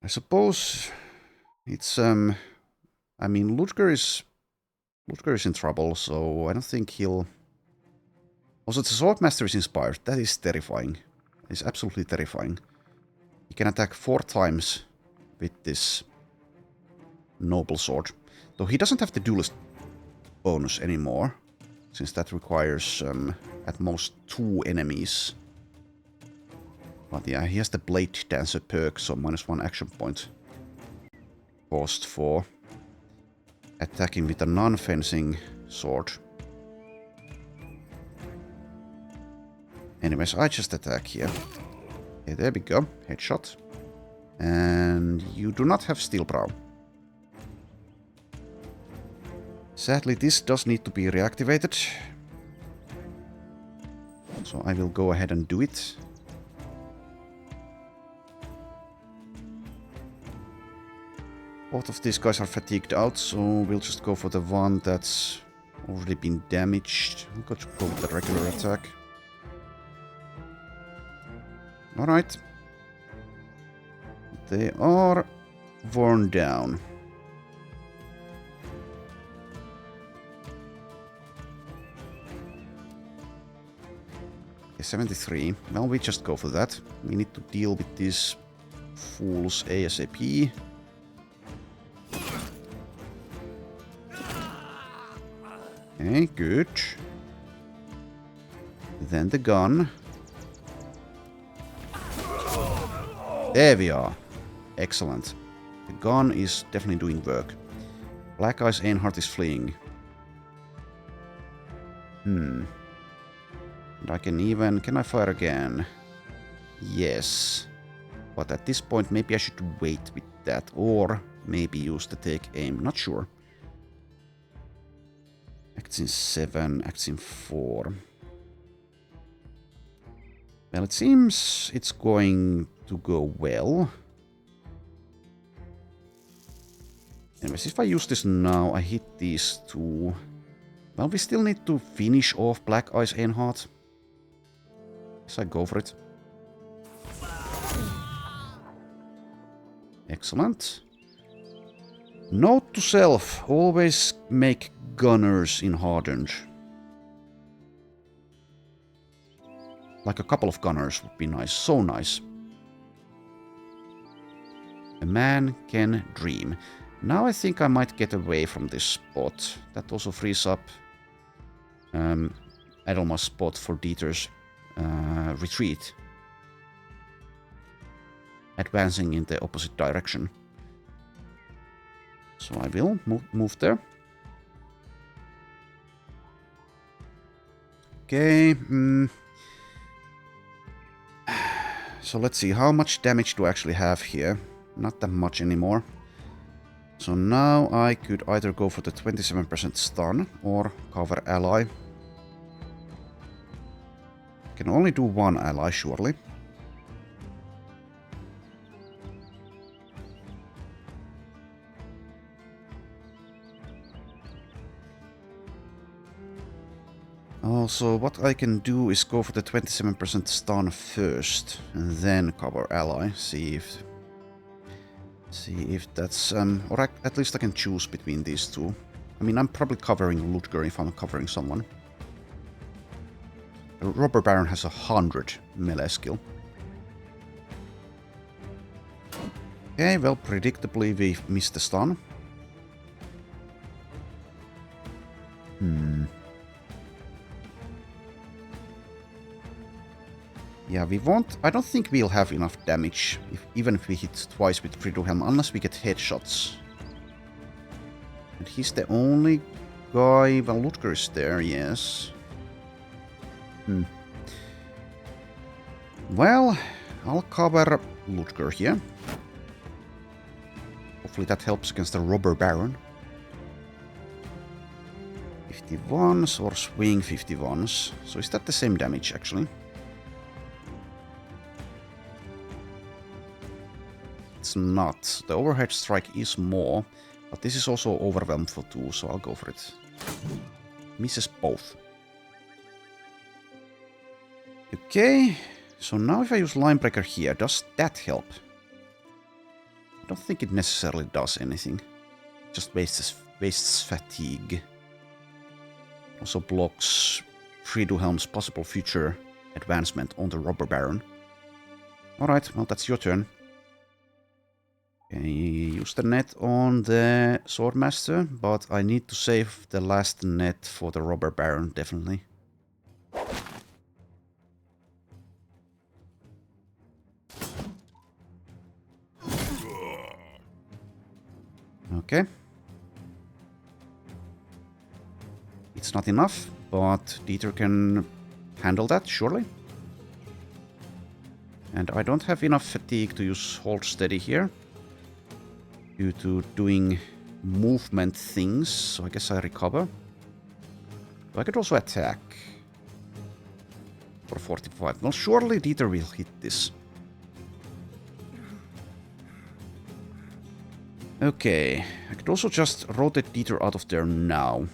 I suppose it's I mean Ludger is in trouble, so I don't think he'll... Also, the Swordmaster is inspired. That is terrifying. It's absolutely terrifying. He can attack 4 times with this noble sword. Though he doesn't have the duelist bonus anymore, since that requires at most 2 enemies. But yeah, he has the Blade Dancer perk, so -1 action point cost for attacking with a non-fencing sword. Anyways, I just attack here. Okay, there we go. Headshot. And you do not have Steel Brow. Sadly, this does need to be reactivated. So I will go ahead and do it. Both of these guys are fatigued out, so we'll just go for the one that's already been damaged. We've got to go with the regular attack. Alright. They are worn down. Okay, 73. Well, we just go for that. We need to deal with these fools ASAP. Okay, good. Then the gun. There we are. Excellent. The gun is definitely doing work. Black Eyes Einhard is fleeing. And I can even... Can I fire again? Yes. But at this point, maybe I should wait with that. Or maybe use the take aim. Not sure. Acts in 7, acts in 4. Well, it seems it's going to go well. Anyways, if I use this now, I hit these two. Well, we still need to finish off Black Eyes Einhard. Guess I go for it. Excellent. Note to self, always make gunners in Hardened. Like a couple of gunners would be nice, so nice. A man can dream. Now I think I might get away from this spot. That also frees up Adelma's spot for Dieter's retreat. Advancing in the opposite direction. So I will move there. Okay. So let's see, how much damage do I actually have here? Not that much anymore. So now I could either go for the 27% stun or cover ally. Can only do one ally, surely. Also, what I can do is go for the 27% stun first, and then cover ally. See if that's... or at least I can choose between these two. I mean, I'm probably covering Ludger if I'm covering someone. Robber Baron has 100 melee skill. Okay, well, predictably we missed the stun. Yeah, we won't... I don't think we'll have enough damage, even if we hit twice with Friduhelm, unless we get headshots. And he's the only guy... Well, Ludger is there, yes. Well, I'll cover Ludger here. Hopefully that helps against the Robber Baron. 51s or swing 51s. So is that the same damage, actually? It's not. The overhead strike is more, but this is also overwhelmed for 2, so I'll go for it. Misses both. Okay, so now if I use Linebreaker here, does that help? I don't think it necessarily does anything. It just wastes fatigue. Also blocks Friduhelm's possible future advancement on the Robber Baron. Alright, well that's your turn. Okay, use the net on the Swordmaster, but I need to save the last net for the Robber Baron, definitely. Okay. It's not enough, but Dieter can handle that, surely. And I don't have enough fatigue to use Hold Steady here, due to doing movement things, so I guess I recover. I could also attack for 45. Well, surely Dieter will hit this. Okay, I could also just rotate Dieter out of there now.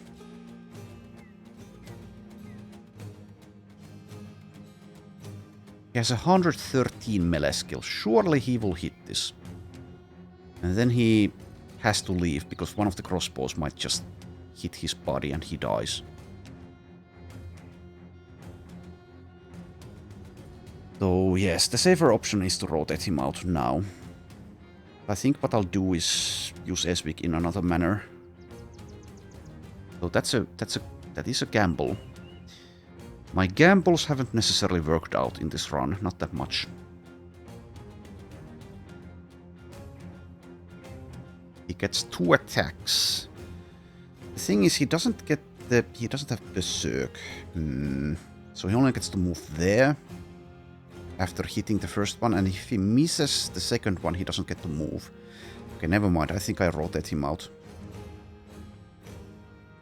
He has 113 melee skill. Surely he will hit this. And then he has to leave, because one of the crossbows might just hit his body and he dies. So yes, the safer option is to rotate him out now. I think what I'll do is use Esvik in another manner. So that is a gamble. My gambles haven't necessarily worked out in this run, not that much. He gets 2 attacks. The thing is, he doesn't have Berserk. So he only gets to move there after hitting the first one, and if he misses the second one, he doesn't get to move. Okay, never mind. I think I rotate him out.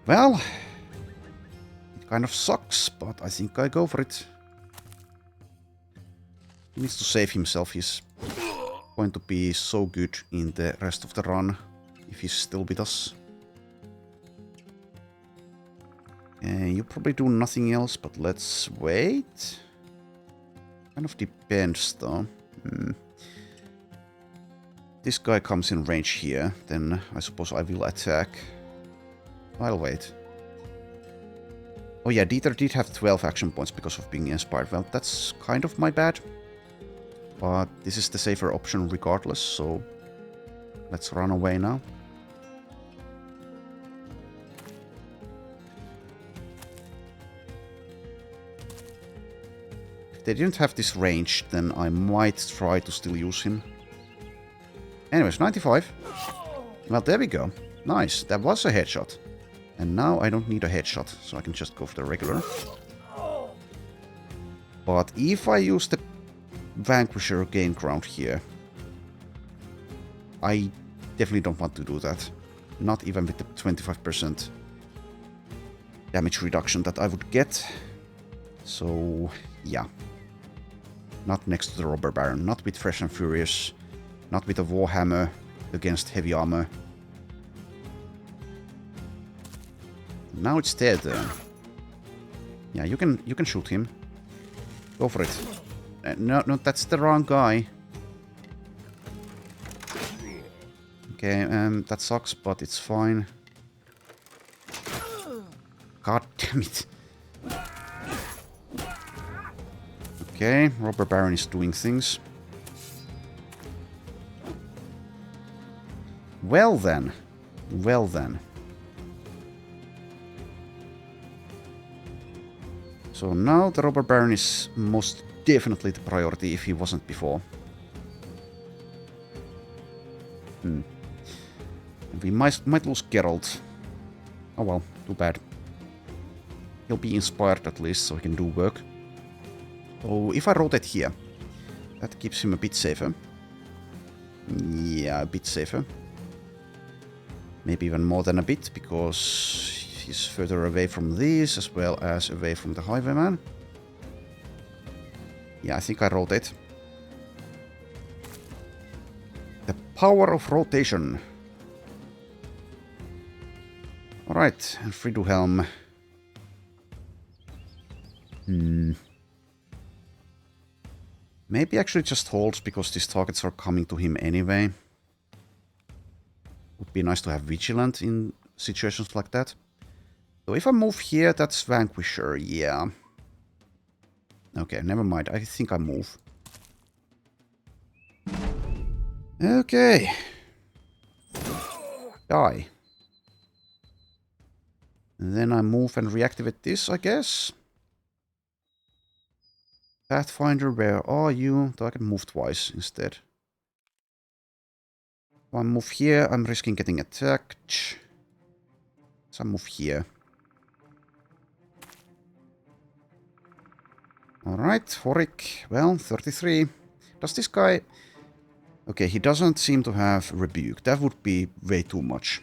Well, it kind of sucks, but I think I go for it. He needs to save himself. He's going to be so good in the rest of the run if he's still with us. You probably do nothing else, but let's wait. Kind of depends, though. This guy comes in range here, then I suppose I will attack. I'll wait. Oh yeah, Dieter did have 12 action points because of being inspired. Well, that's kind of my bad. But this is the safer option regardless, so let's run away now. If they didn't have this range, then I might try to still use him. Anyways, 95. Well, there we go. Nice, that was a headshot. And now I don't need a headshot, so I can just go for the regular. But if I use the Vanquisher gain ground here, I definitely don't want to do that. Not even with the 25% damage reduction that I would get. So, yeah. Not next to the Robber Baron, not with Fresh and Furious, not with a Warhammer against heavy armor. Now it's dead. Yeah, you can shoot him. Go for it. No, that's the wrong guy. Okay, that sucks, but it's fine. God damn it. Okay, Robber Baron is doing things. Well then. Well then. So now the Robber Baron is most definitely the priority if he wasn't before. We might lose Geralt. Oh well, too bad. He'll be inspired at least, so he can do work. So if I rotate here, that keeps him a bit safer. Yeah, a bit safer. Maybe even more than a bit, because he's further away from these, as well as away from the Highwayman. Yeah, I think I rotate. The power of rotation. Alright, and Friduhelm. Maybe actually just holds, because these targets are coming to him anyway. Would be nice to have Vigilant in situations like that. So if I move here, that's Vanquisher, yeah. Okay, never mind. I think I move. Okay. Die. And then I move and reactivate this, I guess. Pathfinder, where are you? So I can move twice instead. If I move here, I'm risking getting attacked. So I move here. Alright, Horik. Well, 33. Does this guy... Okay, he doesn't seem to have Rebuke. That would be way too much.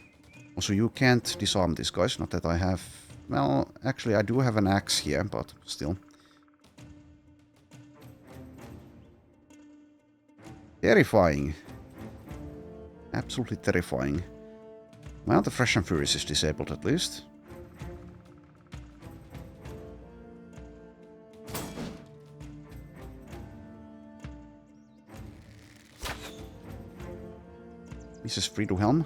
Also, you can't disarm these guys. Not that I have... Well, actually, I do have an axe here, but still. Terrifying. Absolutely terrifying. Well, the Fresh and Furious is disabled at least. Mrs. Friduhelm.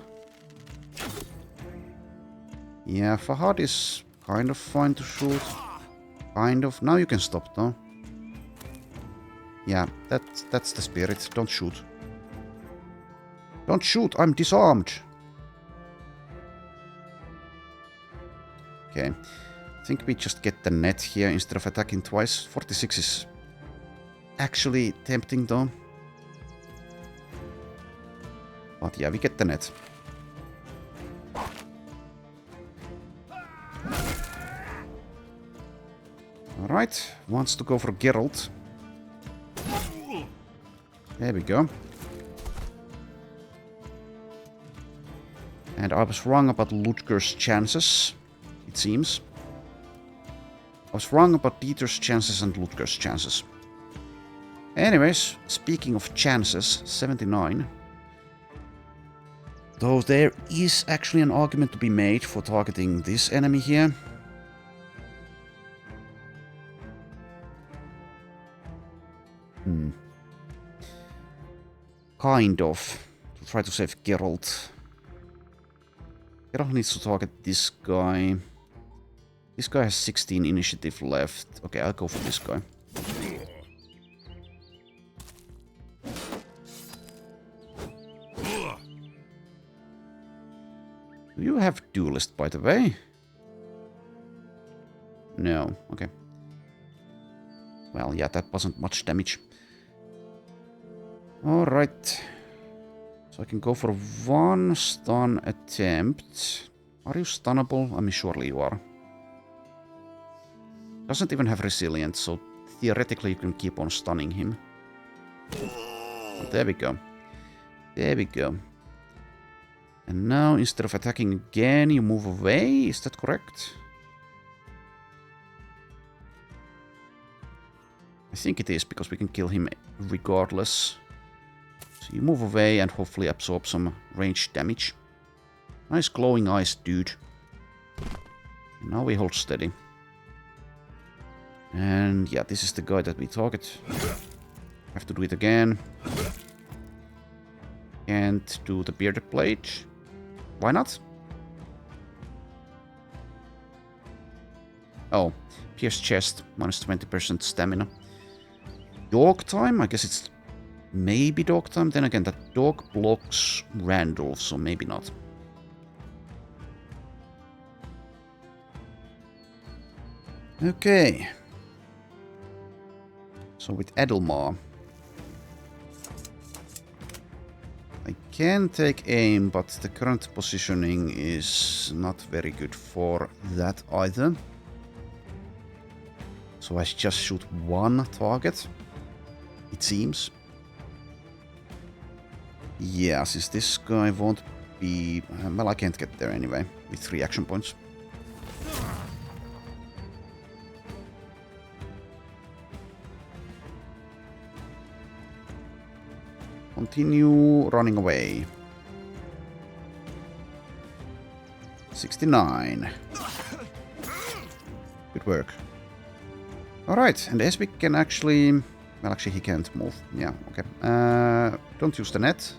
Yeah, Fahad is kind of fine to shoot. Kind of. Now you can stop though. Yeah, that's the spirit. Don't shoot. Don't shoot, I'm disarmed. Okay. I think we just get the net here instead of attacking twice. 46 is actually tempting though. But yeah, we get the net. Alright, wants to go for Geralt. There we go. And I was wrong about Ludger's chances, it seems. I was wrong about Dieter's chances and Ludger's chances. Anyways, speaking of chances, 79. Though there is actually an argument to be made for targeting this enemy here. Kind of. To try to save Geralt. Geralt needs to target this guy. This guy has 16 initiative left. Okay, I'll go for this guy. Do you have Duelist, by the way? No, okay. Well, yeah, that wasn't much damage. Alright. So I can go for one stun attempt. Are you stunnable? I mean, surely you are. Doesn't even have resilience, so theoretically you can keep on stunning him. There we go. There we go. And now, instead of attacking again, you move away. Is that correct? I think it is, because we can kill him regardless. So you move away and hopefully absorb some ranged damage. Nice glowing eyes, dude. Now we hold steady. And yeah, this is the guy that we target. Have to do it again. And do the bearded blade. Why not? Oh, pierce chest, minus 20% stamina. Dog time? I guess it's maybe dog time. Then again, that dog blocks Randolph, so maybe not. Okay. So with Edelmar, I can take aim, but the current positioning is not very good for that either. So I just shoot one target, it seems. Yeah, since this guy won't be... well, I can't get there anyway, with 3 action points. Continue running away. 69. Good work. Alright, and Esvik can actually... well, actually he can't move. Yeah, okay. Don't use the net.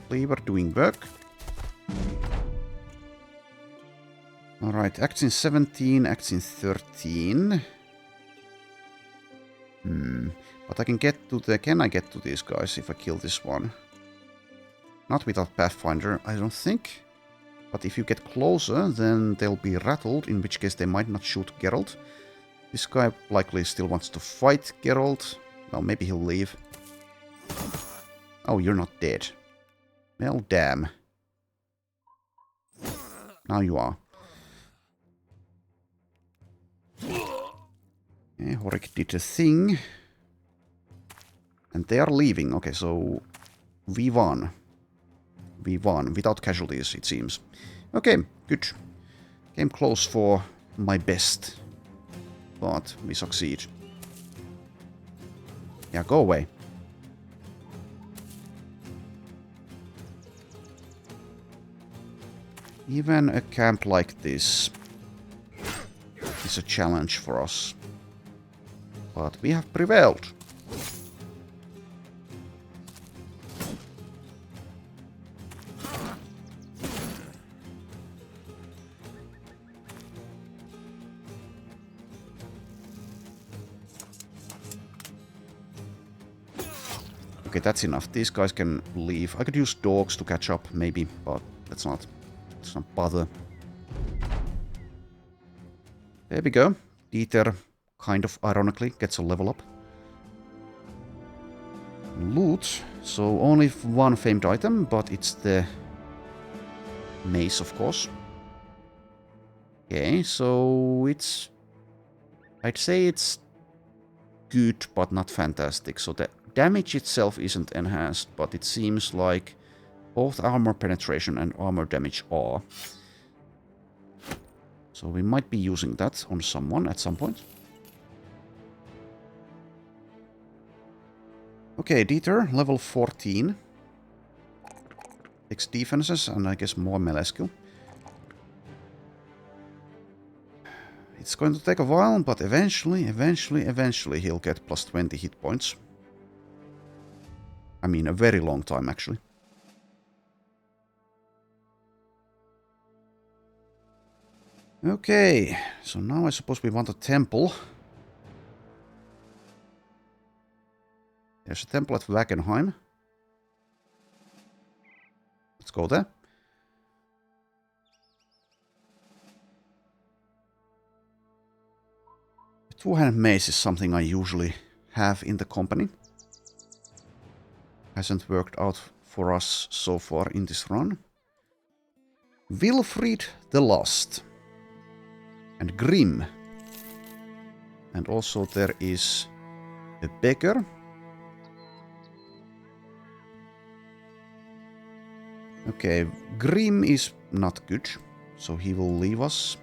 Cleaver doing work. Alright, acts in 17, acts in 13. But I can get to the... can I get to these guys if I kill this one? Not without Pathfinder, I don't think. But if you get closer, then they'll be rattled, in which case they might not shoot Geralt. This guy likely still wants to fight Geralt. Well, maybe he'll leave. Oh, you're not dead. Well, damn. Now you are. Okay, Horik did a thing. And they are leaving. Okay, so we won. We won, without casualties, it seems. Okay, good. Came close for my best. But we succeed. Yeah, go away. Even a camp like this is a challenge for us. But we have prevailed. Okay, that's enough. These guys can leave. I could use dogs to catch up, maybe, but let's not bother. There we go. Dieter, kind of ironically, gets a level up. Loot. So only one famed item, but it's the mace, of course. Okay, so it's... I'd say it's good, but not fantastic. So the damage itself isn't enhanced, but it seems like both armor penetration and armor damage are. So we might be using that on someone at some point. Okay, Dieter, level 14. 6 defenses and I guess more melee skill. It's going to take a while, but eventually he'll get plus 20 hit points. I mean, a very long time, actually. Okay, so now I suppose we want a temple. There's a temple at Wagenheim. Let's go there. Two-handed mace is something I usually have in the company. Hasn't worked out for us so far in this run. Wilfried the Lost. And Grim. And also there is a beggar. Okay, Grim is not good, so he will leave us.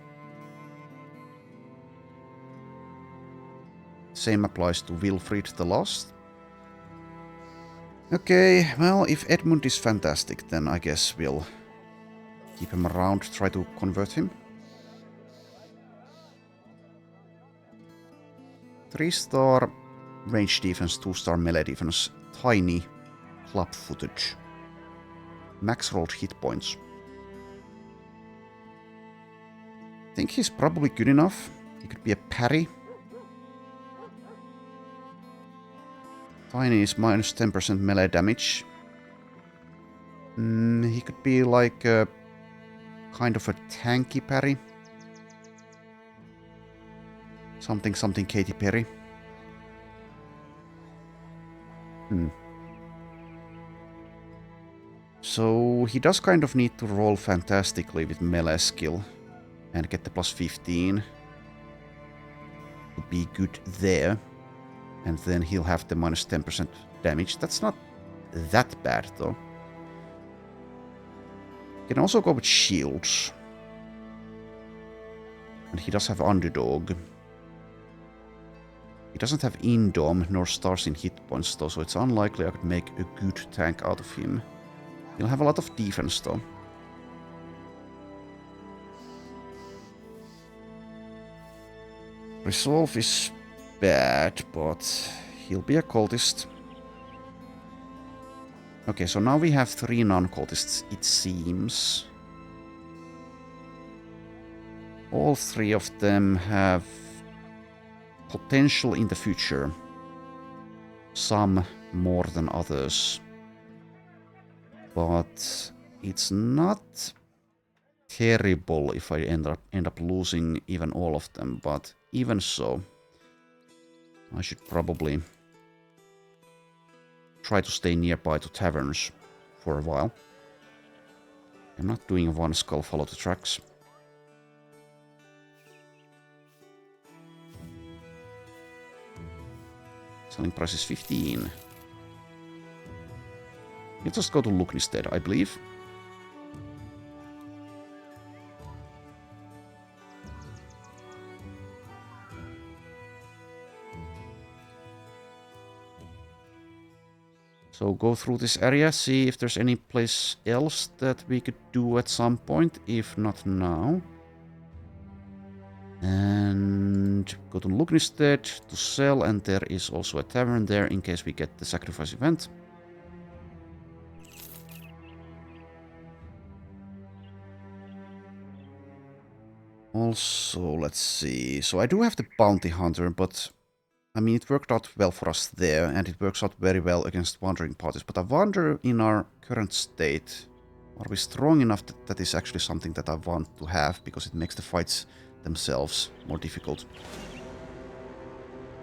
Same applies to Wilfried the Lost. Okay, well, if Edmund is fantastic, then I guess we'll keep him around, try to convert him. 3-star range defense, 2-star melee defense, tiny club footage. Max rolled hit points. I think he's probably good enough. He could be a parry. Tiny is minus 10% melee damage. He could be like a kind of a tanky parry. Something Katy Perry. So he does kind of need to roll fantastically with melee skill and get the plus 15 to be good there. And then he'll have the minus 10% damage. That's not that bad though. Can also go with shields. And he does have underdog. He doesn't have indom nor stars in hit points though, so it's unlikely I could make a good tank out of him. He'll have a lot of defense though. Resolve is bad, but he'll be a cultist. Okay, so now we have 3 non-cultists, it seems. All 3 of them have potential in the future. Some more than others. But it's not terrible if I end up losing even all of them, but even so, I should probably try to stay nearby to taverns for a while. I'm not doing one skull follow the tracks. Selling price is 15. Let's just go to Look instead, I believe. So go through this area, see if there's any place else that we could do at some point, if not now. And go to Look instead to sell, and there is also a tavern there in case we get the sacrifice event. Also, let's see. So I do have the bounty hunter, but I mean, it worked out well for us there, and it works out very well against wandering parties. But I wonder, in our current state, are we strong enough that that is actually something that I want to have, because it makes the fights themselves more difficult.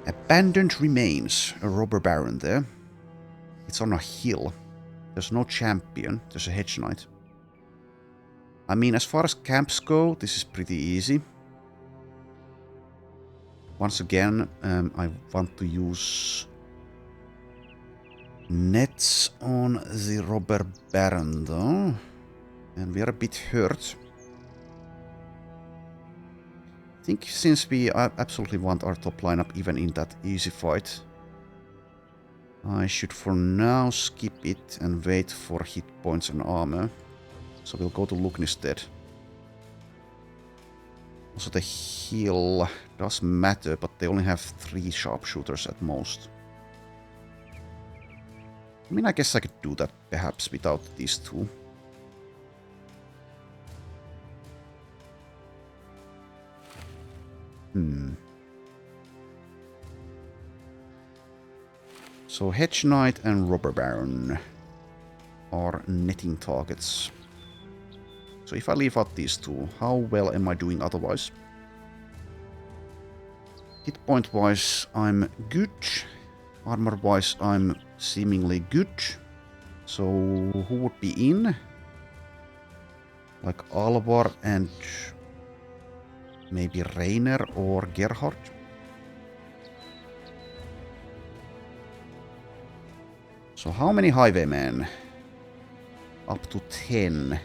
Abandoned Remains, a robber baron there. It's on a hill. There's no champion, there's a hedge knight. I mean, as far as camps go, this is pretty easy. Once again, I want to use nets on the robber baron though. And we are a bit hurt. I think since we absolutely want our top lineup even in that easy fight, I should for now skip it and wait for hit points and armor. So we'll go to Lugn instead. Also the heal does matter, but they only have 3 sharpshooters at most. I mean, I guess I could do that perhaps without these 2. So Hedge Knight and Robber Baron are netting targets. So if I leave out these 2, how well am I doing otherwise? Hit point wise, I'm good. Armor wise, I'm seemingly good. So who would be in? Like Alvar and maybe Rainer or Gerhard? So how many highwaymen? Up to 10.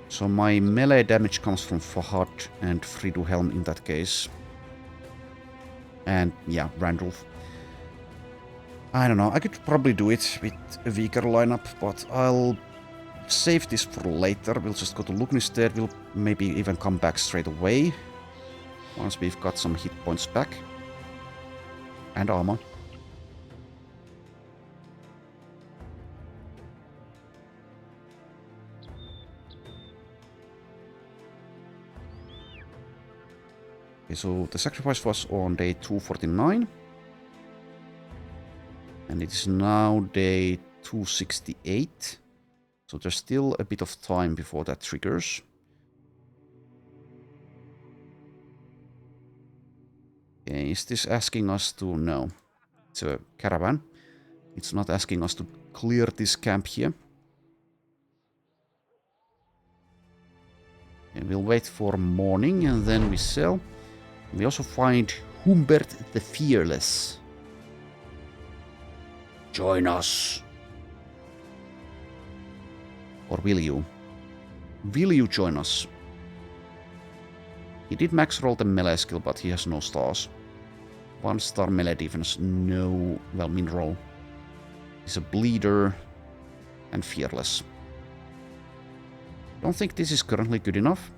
So my melee damage comes from Fahad and Friduhelm in that case. And yeah, Randulf. I don't know, I could probably do it with a weaker lineup, but I'll save this for later. We'll just go to Lugn instead. We'll maybe even come back straight away once we've got some hit points back. And armor. Okay, so the sacrifice was on day 249. And it is now day 268. So there's still a bit of time before that triggers. Okay, is this asking us to... No. It's a caravan. It's not asking us to clear this camp here. And we'll wait for morning and then we sell. We also find Humbert the Fearless. Join us. Or will you? Will you join us? He did max roll the melee skill, but he has no stars. 1-star melee defense, no, well, min roll. He's a bleeder and fearless. Don't think this is currently good enough.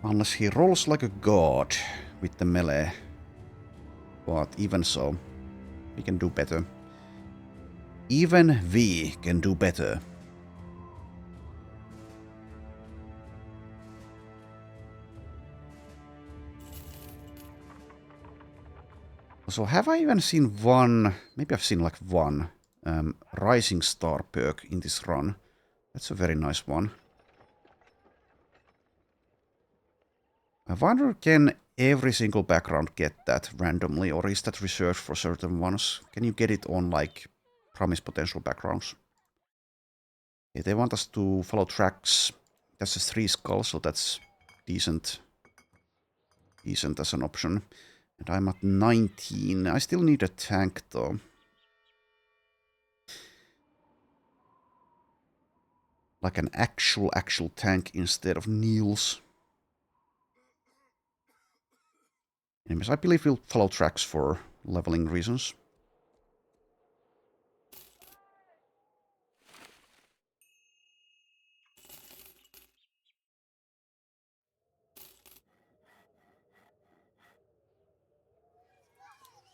Unless he rolls like a god with the melee. But even so, we can do better. Even we can do better. So have I even seen one, maybe I've seen like one Rising Star perk in this run. That's a very nice one. I wonder, can every single background get that randomly, or is that reserved for certain ones? Can you get it on like promise potential backgrounds? Okay, they want us to follow tracks. That's a 3 skull, so that's decent as an option. And I'm at 19. I still need a tank though. Like an actual tank instead of Niels. Anyways, I believe we'll follow tracks for leveling reasons.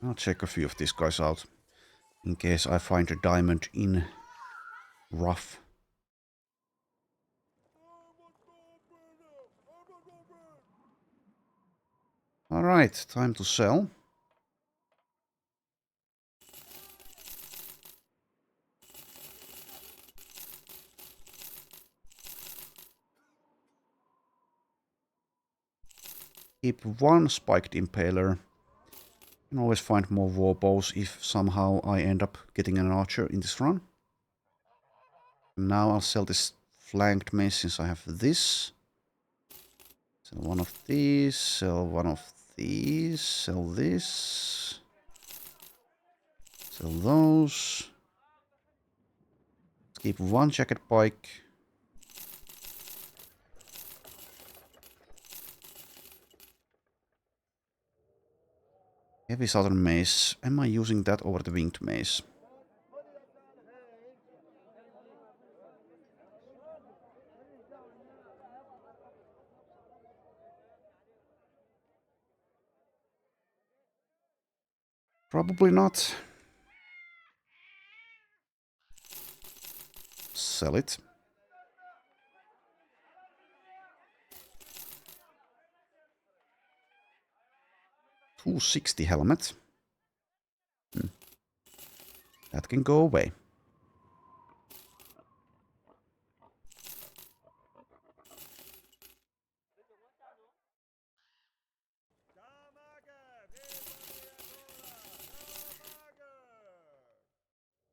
I'll check a few of these guys out in case I find a diamond in rough. Alright, time to sell. Keep one spiked impaler. Can always find more war bows if somehow I end up getting an archer in this run. Now I'll sell this flanked mace since I have this. Sell one of these, sell one of these, sell this. Sell those. Let's keep one jacket pike. Heavy southern mace. Am I using that over the winged mace? Probably not. Sell it. $260 helmet. That can go away.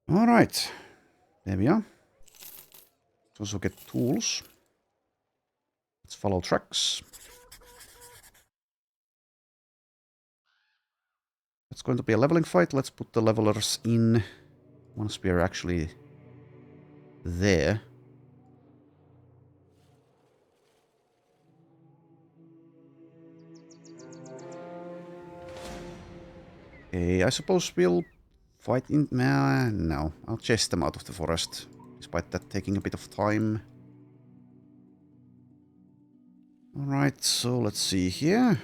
Alright. There we are. Let's also get tools. Let's follow tracks. It's going to be a leveling fight. Let's put the levelers in once we are actually there. Okay, I suppose we'll fight in... no, I'll chase them out of the forest. Despite that taking a bit of time. Alright, so let's see here.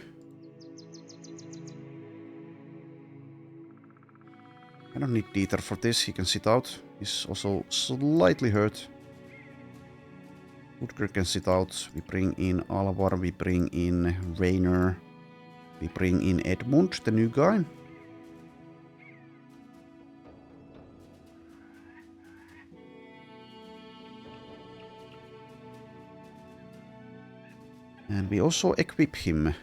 I don't need Dieter for this, he can sit out. He's also slightly hurt. Woodker can sit out. We bring in Alvar, we bring in Rainer. We bring in Edmund, the new guy. And we also equip him.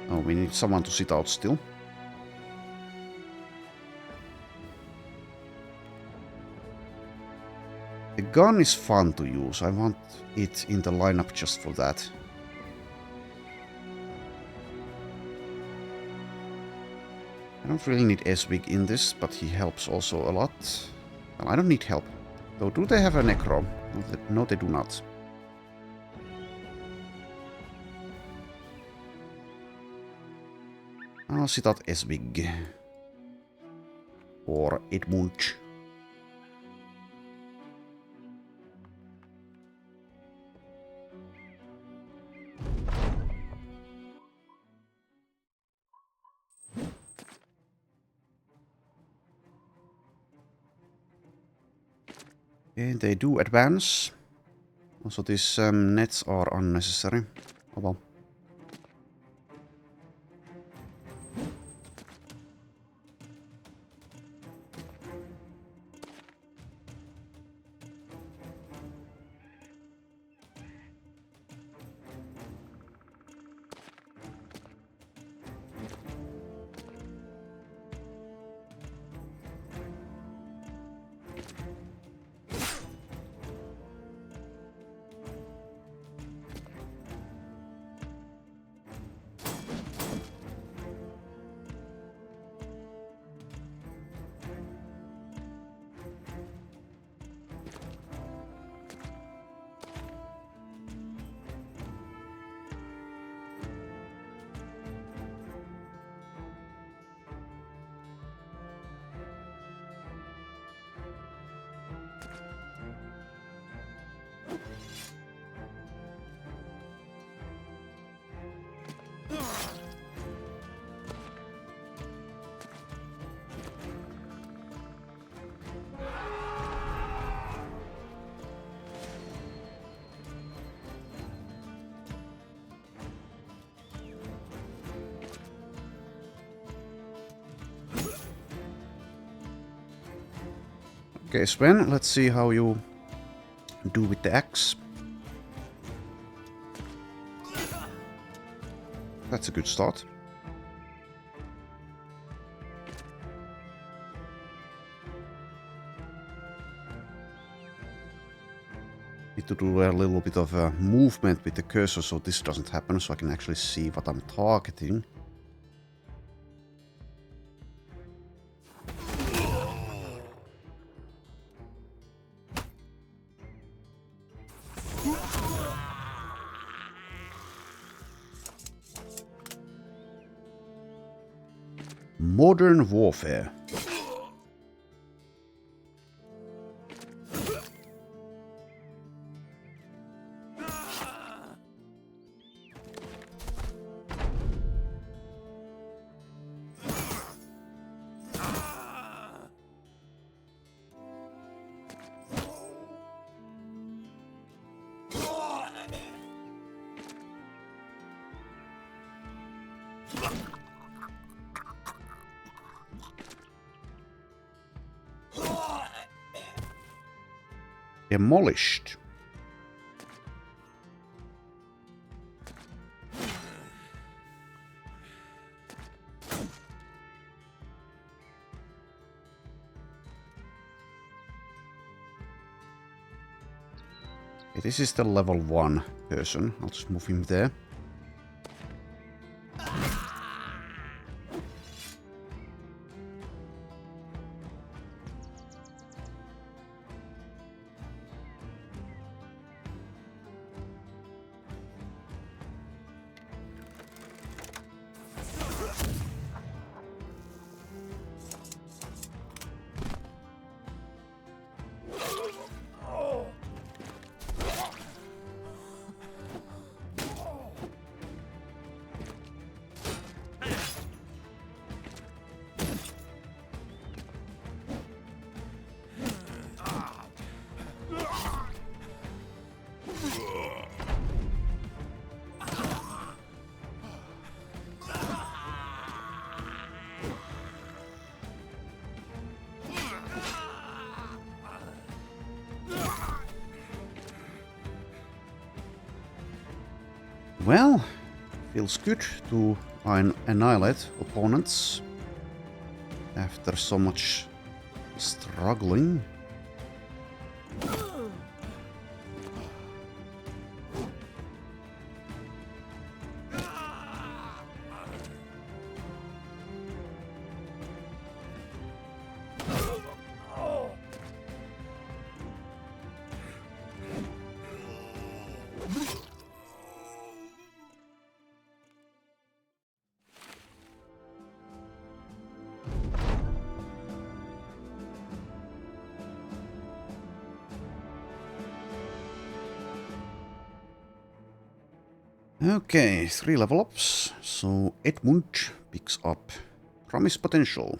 Oh, we need someone to sit out still. The gun is fun to use. I want it in the lineup just for that. I don't really need Eswig in this, but he helps also a lot. Well, I don't need help. Though, do they have a Necro? No, they do not. I'll sit out Eswig. Or Edmund. Okay, they do advance. Also, these nets are unnecessary. Oh well. Okay, Sven, let's see how you do with the axe. That's a good start. Need to do a little bit of a movement with the cursor so this doesn't happen, so I can actually see what I'm targeting. Modern warfare. Demolished. Okay, this is the level 1 person. I'll just move him there. Well, feels good to annihilate opponents after so much struggling. Okay, 3 level ups. So Edmund picks up Promise Potential.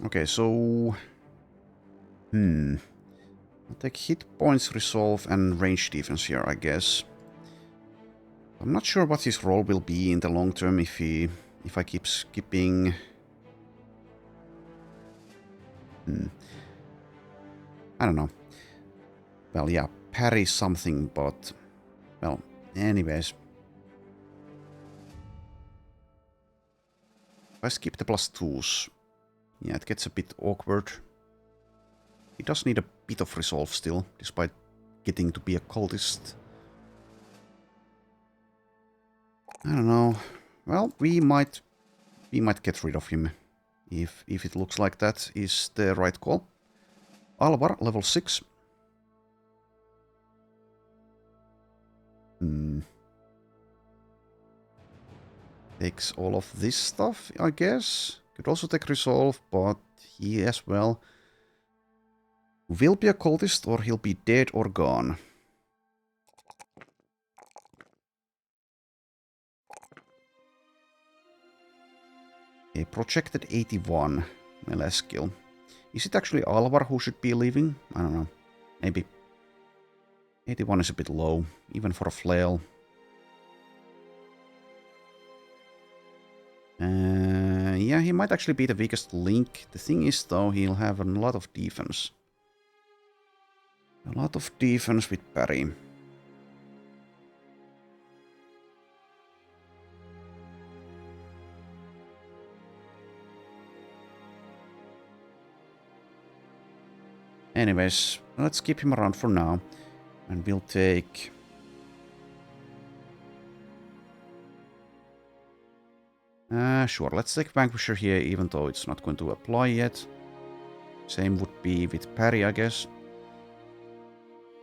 Okay, so... I'll take hit points, resolve, and range defense here, I guess. I'm not sure what his role will be in the long term if I keep skipping... I don't know. Well, yeah, parry something, but... Well, anyways. If I skip the +2s... Yeah, it gets a bit awkward. He does need a bit of resolve still, despite getting to be a cultist. I don't know. Well, we might get rid of him if it looks like that is the right call. Alvar, level 6. Takes all of this stuff, I guess. Could also take resolve, but he as well will be a cultist or he'll be dead or gone. A projected 81 melee skill. Is it actually Alvar who should be leaving? I don't know. Maybe. 81 is a bit low, even for a flail. he might actually be the weakest link. The thing is, though, he'll have a lot of defense. A lot of defense with parry. Anyways, let's keep him around for now. And we'll take... sure, let's take Vanquisher here, even though it's not going to apply yet. Same would be with parry, I guess.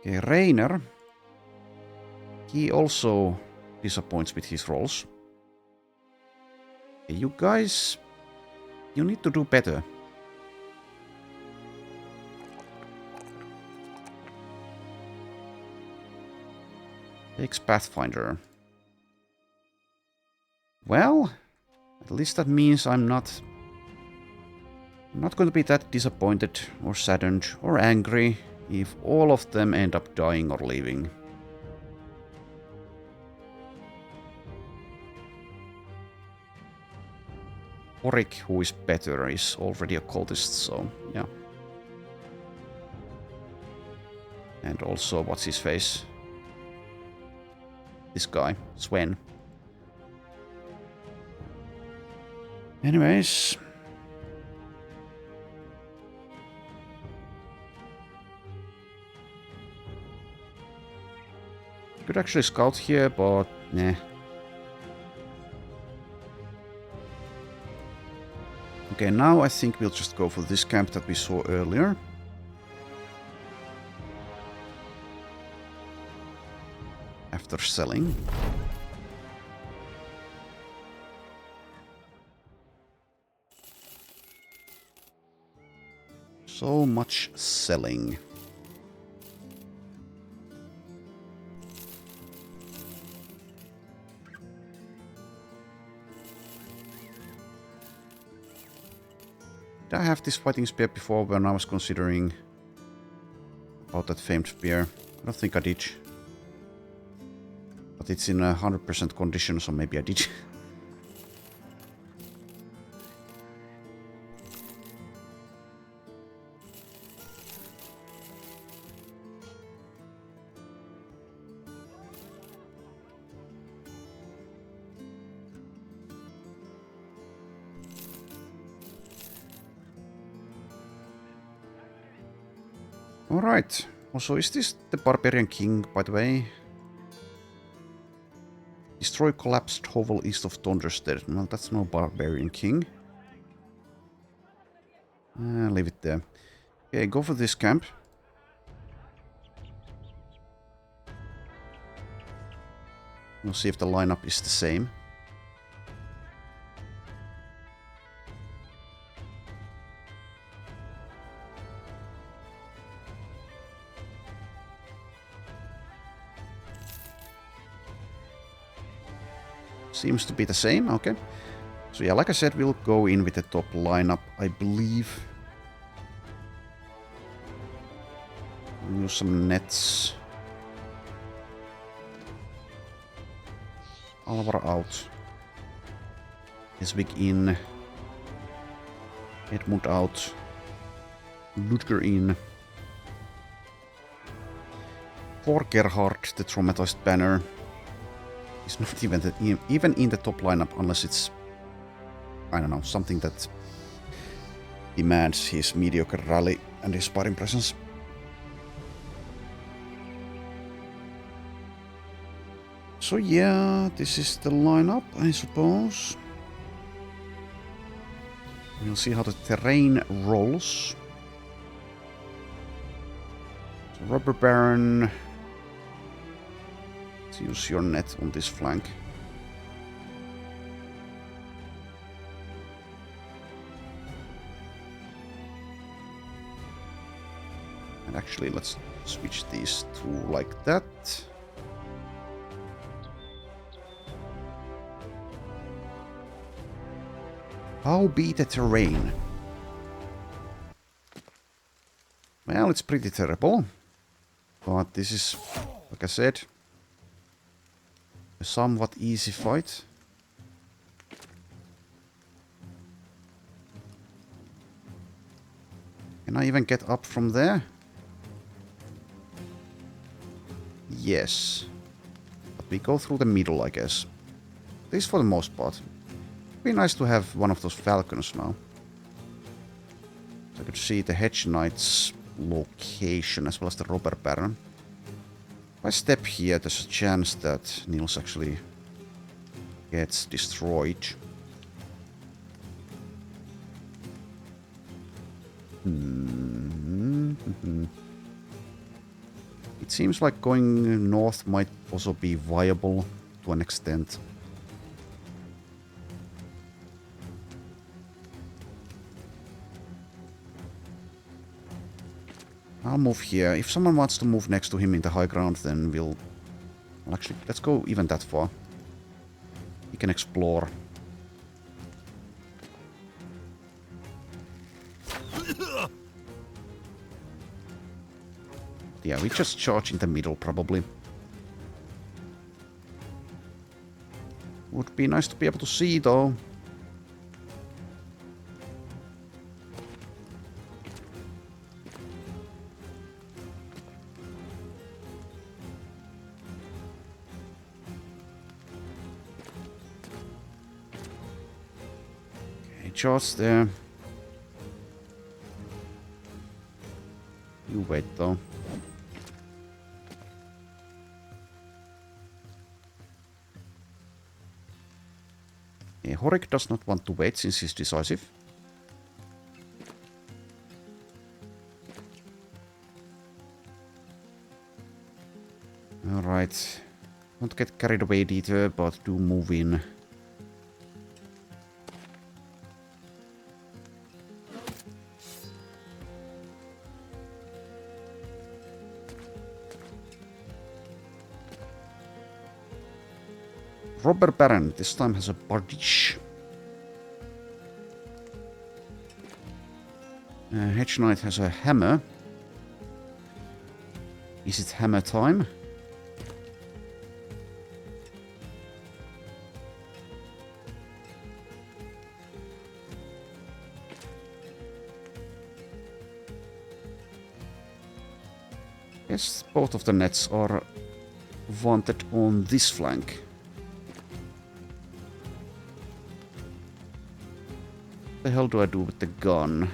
Okay, Rainer. He also disappoints with his rolls. Okay, you guys... You need to do better. Takes Pathfinder. Well, at least that means I'm not going to be that disappointed or saddened or angry if all of them end up dying or leaving. Oric, who is better, is already a cultist, so yeah. And also, what's his face? This guy, Sven. Anyways. Could actually scout here, but nah. Okay, now I think we'll just go for this camp that we saw earlier. After selling. So much selling. Did I have this fighting spear before when I was considering about that famed spear? I don't think I did. But it's in 100% condition, so maybe I did. Alright. Also, is this the Barbarian King, by the way? Destroy collapsed hovel east of Thunderstead. Well, that's no Barbarian King. Leave it there. Okay, go for this camp. We'll see if the lineup is the same. Seems to be the same, okay. So yeah, like I said, we'll go in with the top lineup, I believe. Use some nets. Alvar out. Esvik in. Edmund out. Ludger in. For Gerhard, the traumatized banner. It's not even in the top lineup unless it's, I don't know, something that demands his mediocre rally and his sparring presence. So yeah, this is the lineup, I suppose. We'll see how the terrain rolls. So Rubber Baron. Use your net on this flank. And actually, let's switch these two like that. How be the terrain? Well, it's pretty terrible. But this is, like I said, a somewhat easy fight. Can I even get up from there? Yes. But we go through the middle, I guess. At least for the most part. Be nice to have one of those falcons now. So I could see the Hedge Knight's location as well as the Robber Baron. If I step here, there's a chance that Nils actually gets destroyed. It seems like going north might also be viable to an extent. I'll move here. If someone wants to move next to him in the high ground, then we'll... Well, actually, let's go even that far. He can explore. Yeah, we just charge in the middle, probably. Would be nice to be able to see, though. Okay, charge there. You wait, though. Horik does not want to wait since he's decisive. Alright. Don't get carried away, Dieter, but do move in. Robber Baron this time has a bardiche. Hedge Knight has a hammer. Is it hammer time? Yes, both of the nets are wanted on this flank. What the hell do I do with the gun?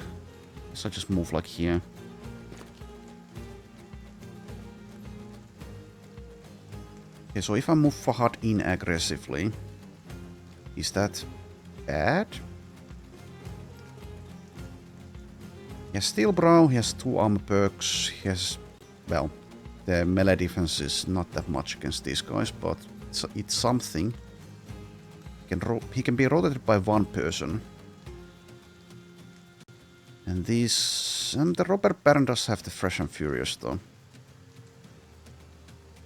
Guess I just move like here. Okay, so if I move Fahad in aggressively, is that bad? He has Steel Brow, he has 2 armor perks, he has, well, the melee defense is not that much against these guys, but it's something. He can be rotated by 1 person. And these... the Robber Baron does have the Fresh and Furious, though.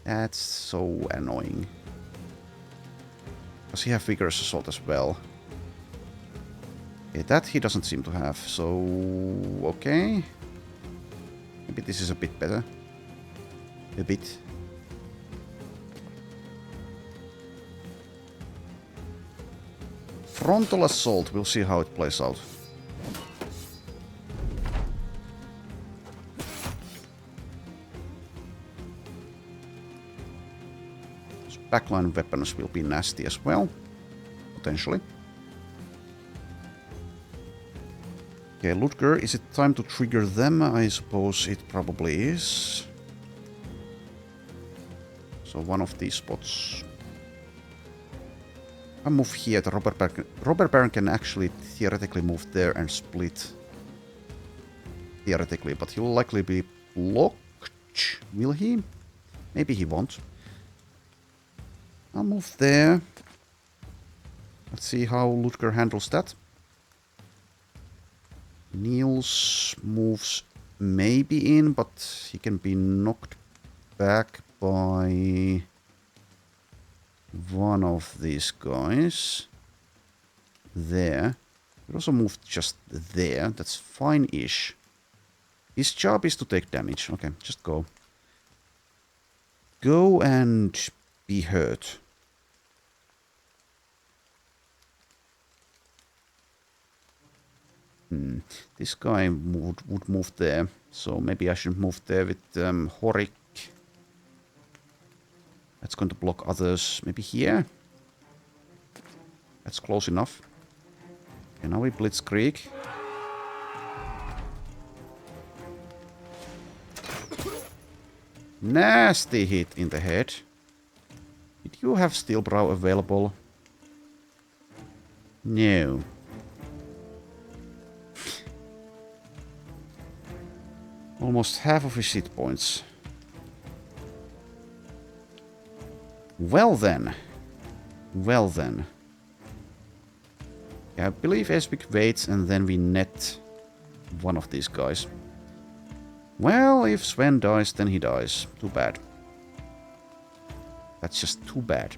That's so annoying. Does he have Vigorous Assault as well? Okay, that he doesn't seem to have, so... okay. Maybe this is a bit better. A bit. Frontal Assault, we'll see how it plays out. Backline weapons will be nasty as well, potentially. Okay, Ludger, is it time to trigger them? I suppose it probably is. So one of these spots. If I move here, the Robber Baron can actually theoretically move there and split. Theoretically, but he'll likely be blocked. Will he? Maybe he won't. I'll move there. Let's see how Ludger handles that. Niels moves maybe in, but he can be knocked back by one of these guys. There. He also moved just there. That's fine-ish. His job is to take damage. Okay, just go. Go and be hurt. This guy would move there, so maybe I should move there with Horik. That's going to block others. Maybe here? That's close enough. And now we blitzkrieg. Nasty hit in the head. Did you have Steel Brow available? No. Almost half of his hit points. Well then. Well then. Yeah, I believe Esvik waits and then we net one of these guys. Well, if Sven dies, then he dies. Too bad. That's just too bad.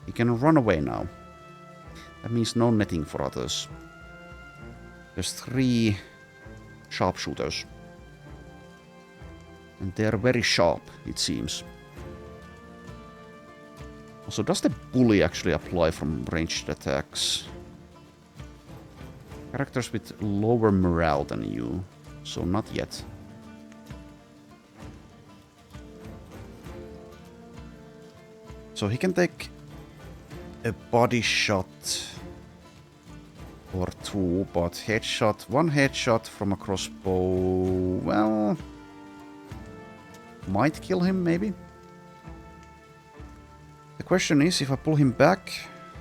He can run away now. That means no netting for others. There's 3 sharpshooters. And they're very sharp, it seems. Also, does the bully actually apply from ranged attacks? Characters with lower morale than you. So not yet. So he can take a body shot or 2, but headshot, 1 headshot from a crossbow, well, might kill him maybe. The question is, if I pull him back,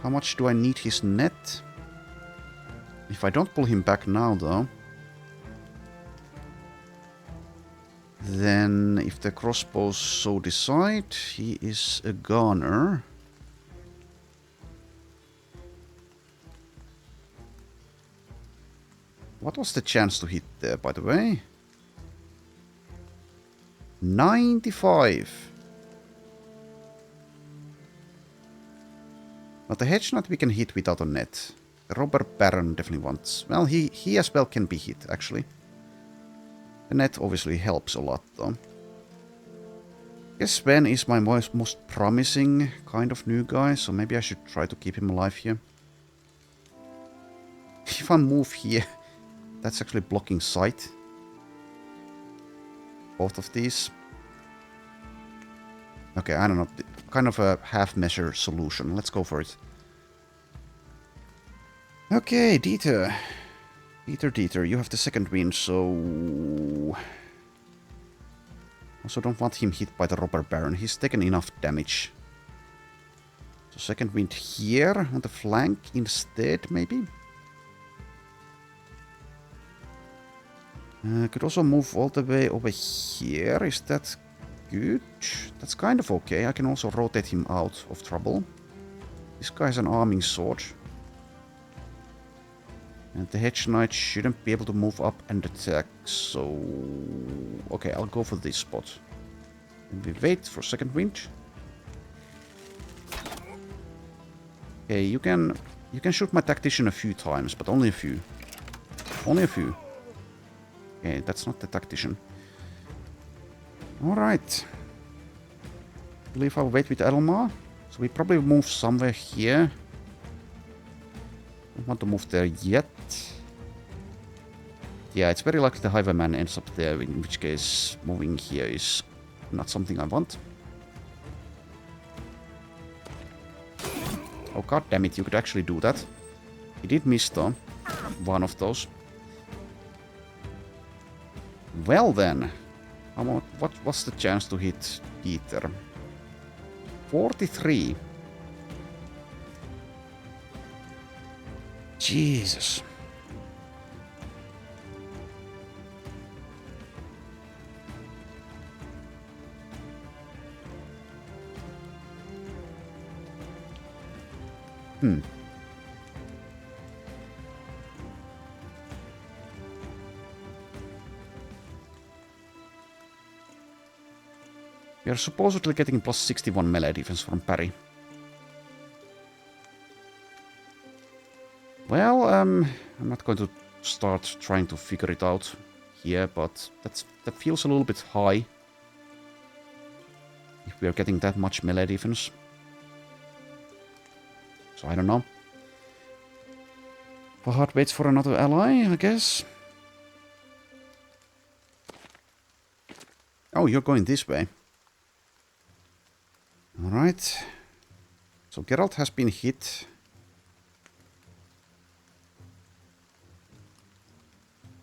how much do I need his net? If I don't pull him back now though, then if the crossbows so decide, he is a goner. What was the chance to hit there, by the way? 95. But the hedge nut we can hit without a net. The Robber Baron definitely wants... Well, he as well can be hit, actually. The net obviously helps a lot, though. I guess Sven is my most promising kind of new guy, so maybe I should try to keep him alive here. If I move here, that's actually blocking sight. Both of these. Okay, I don't know. Kind of a half-measure solution. Let's go for it. Okay, Dieter. Dieter, you have the second win, so... Also don't want him hit by the Robber Baron. He's taken enough damage. So second wind here on the flank instead, maybe? Could also move all the way over here. Is that good? That's kind of okay. I can also rotate him out of trouble. This guy has an arming sword. And the Hedge Knight shouldn't be able to move up and attack, so... Okay, I'll go for this spot. And we wait for second wind. Okay, you can shoot my tactician a few times, but only a few. Only a few. Okay, that's not the tactician. Alright. I believe I'll wait with Elmar. So we probably move somewhere here. Don't want to move there yet. Yeah, it's very likely the Highwayman ends up there, in which case moving here is not something I want. Oh god damn it, you could actually do that. He did miss though. One of those. Well then. What's the chance to hit Dieter? 43. Jesus. We are supposedly getting plus 61 melee defense from parry. Well, I'm not going to start trying to figure it out here, but that feels a little bit high. If we are getting that much melee defense. So I don't know. Fahad waits for another ally, I guess. Oh, you're going this way. Alright. So Geralt has been hit.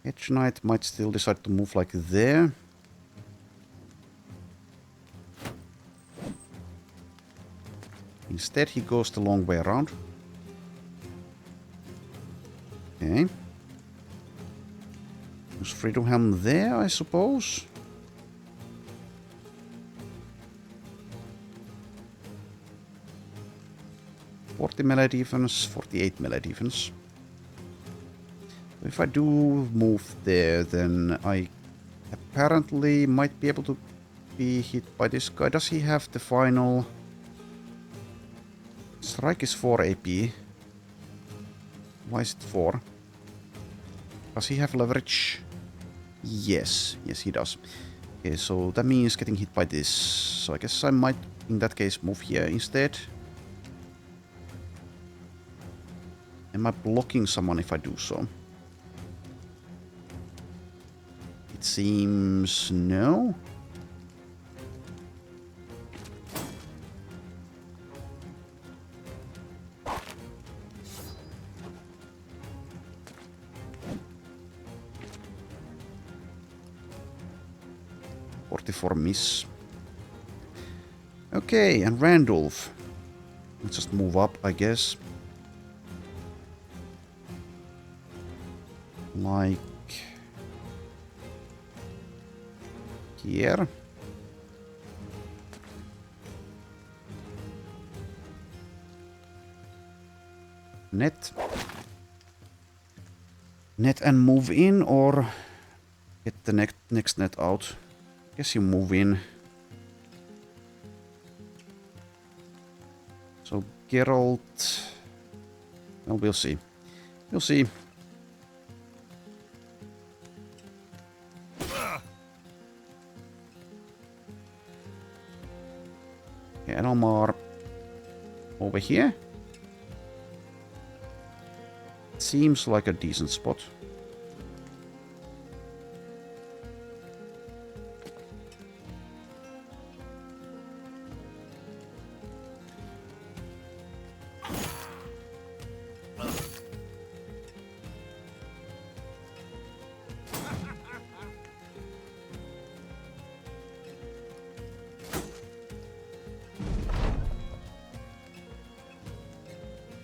Edge Knight might still decide to move like there. Instead, he goes the long way around. Okay. Use Freedom Helm there, I suppose. $40 melee defense, 48 melee defense. If I do move there, then I apparently might be able to be hit by this guy. Does he have the final... Strike is 4 AP. Why is it 4? Does he have leverage? Yes. Yes, he does. Okay, so that means getting hit by this. So I guess I might, in that case, move here instead. Am I blocking someone if I do so? It seems no. For miss. Okay, and Randolph. Let's just move up, I guess. Like here. Net and move in, or get the next net out. Guess you move in. So Geralt... Well, we'll see. We'll see. Okay, Elmar over here. Seems like a decent spot.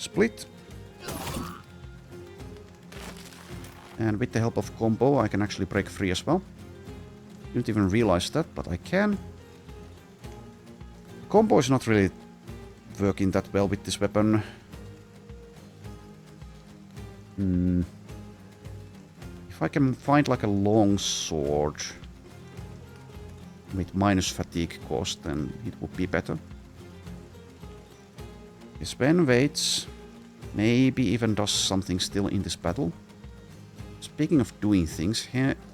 Split. And with the help of combo, I can actually break free as well. Didn't even realize that, but I can. Combo is not really working that well with this weapon. If I can find like a long sword with minus fatigue cost, then it would be better. Sven waits. Maybe even does something still in this battle. Speaking of doing things,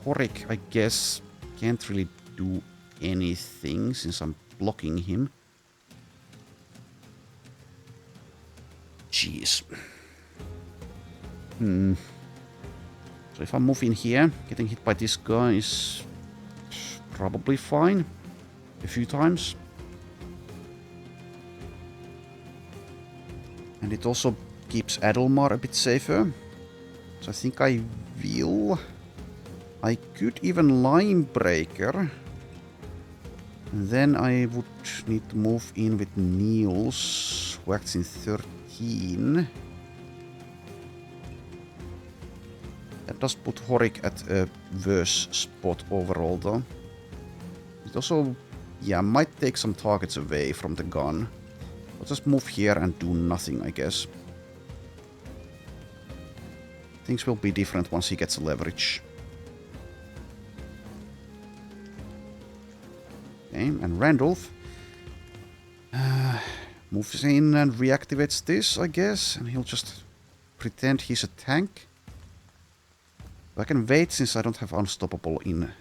Horik, I guess, can't really do anything since I'm blocking him. Jeez. So if I move in here, getting hit by this guy is probably fine. A few times. And it also keeps Adelmar a bit safer. So I think I will. I could even Line Breaker. And then I would need to move in with Niels, who acts in 13. That does put Horik at a worse spot overall though. It also, yeah, might take some targets away from the gun. I'll just move here and do nothing, I guess. Things will be different once he gets leverage. Okay, and Randolph moves in and reactivates this, I guess, and he'll just pretend he's a tank. I can wait since I don't have Unstoppable in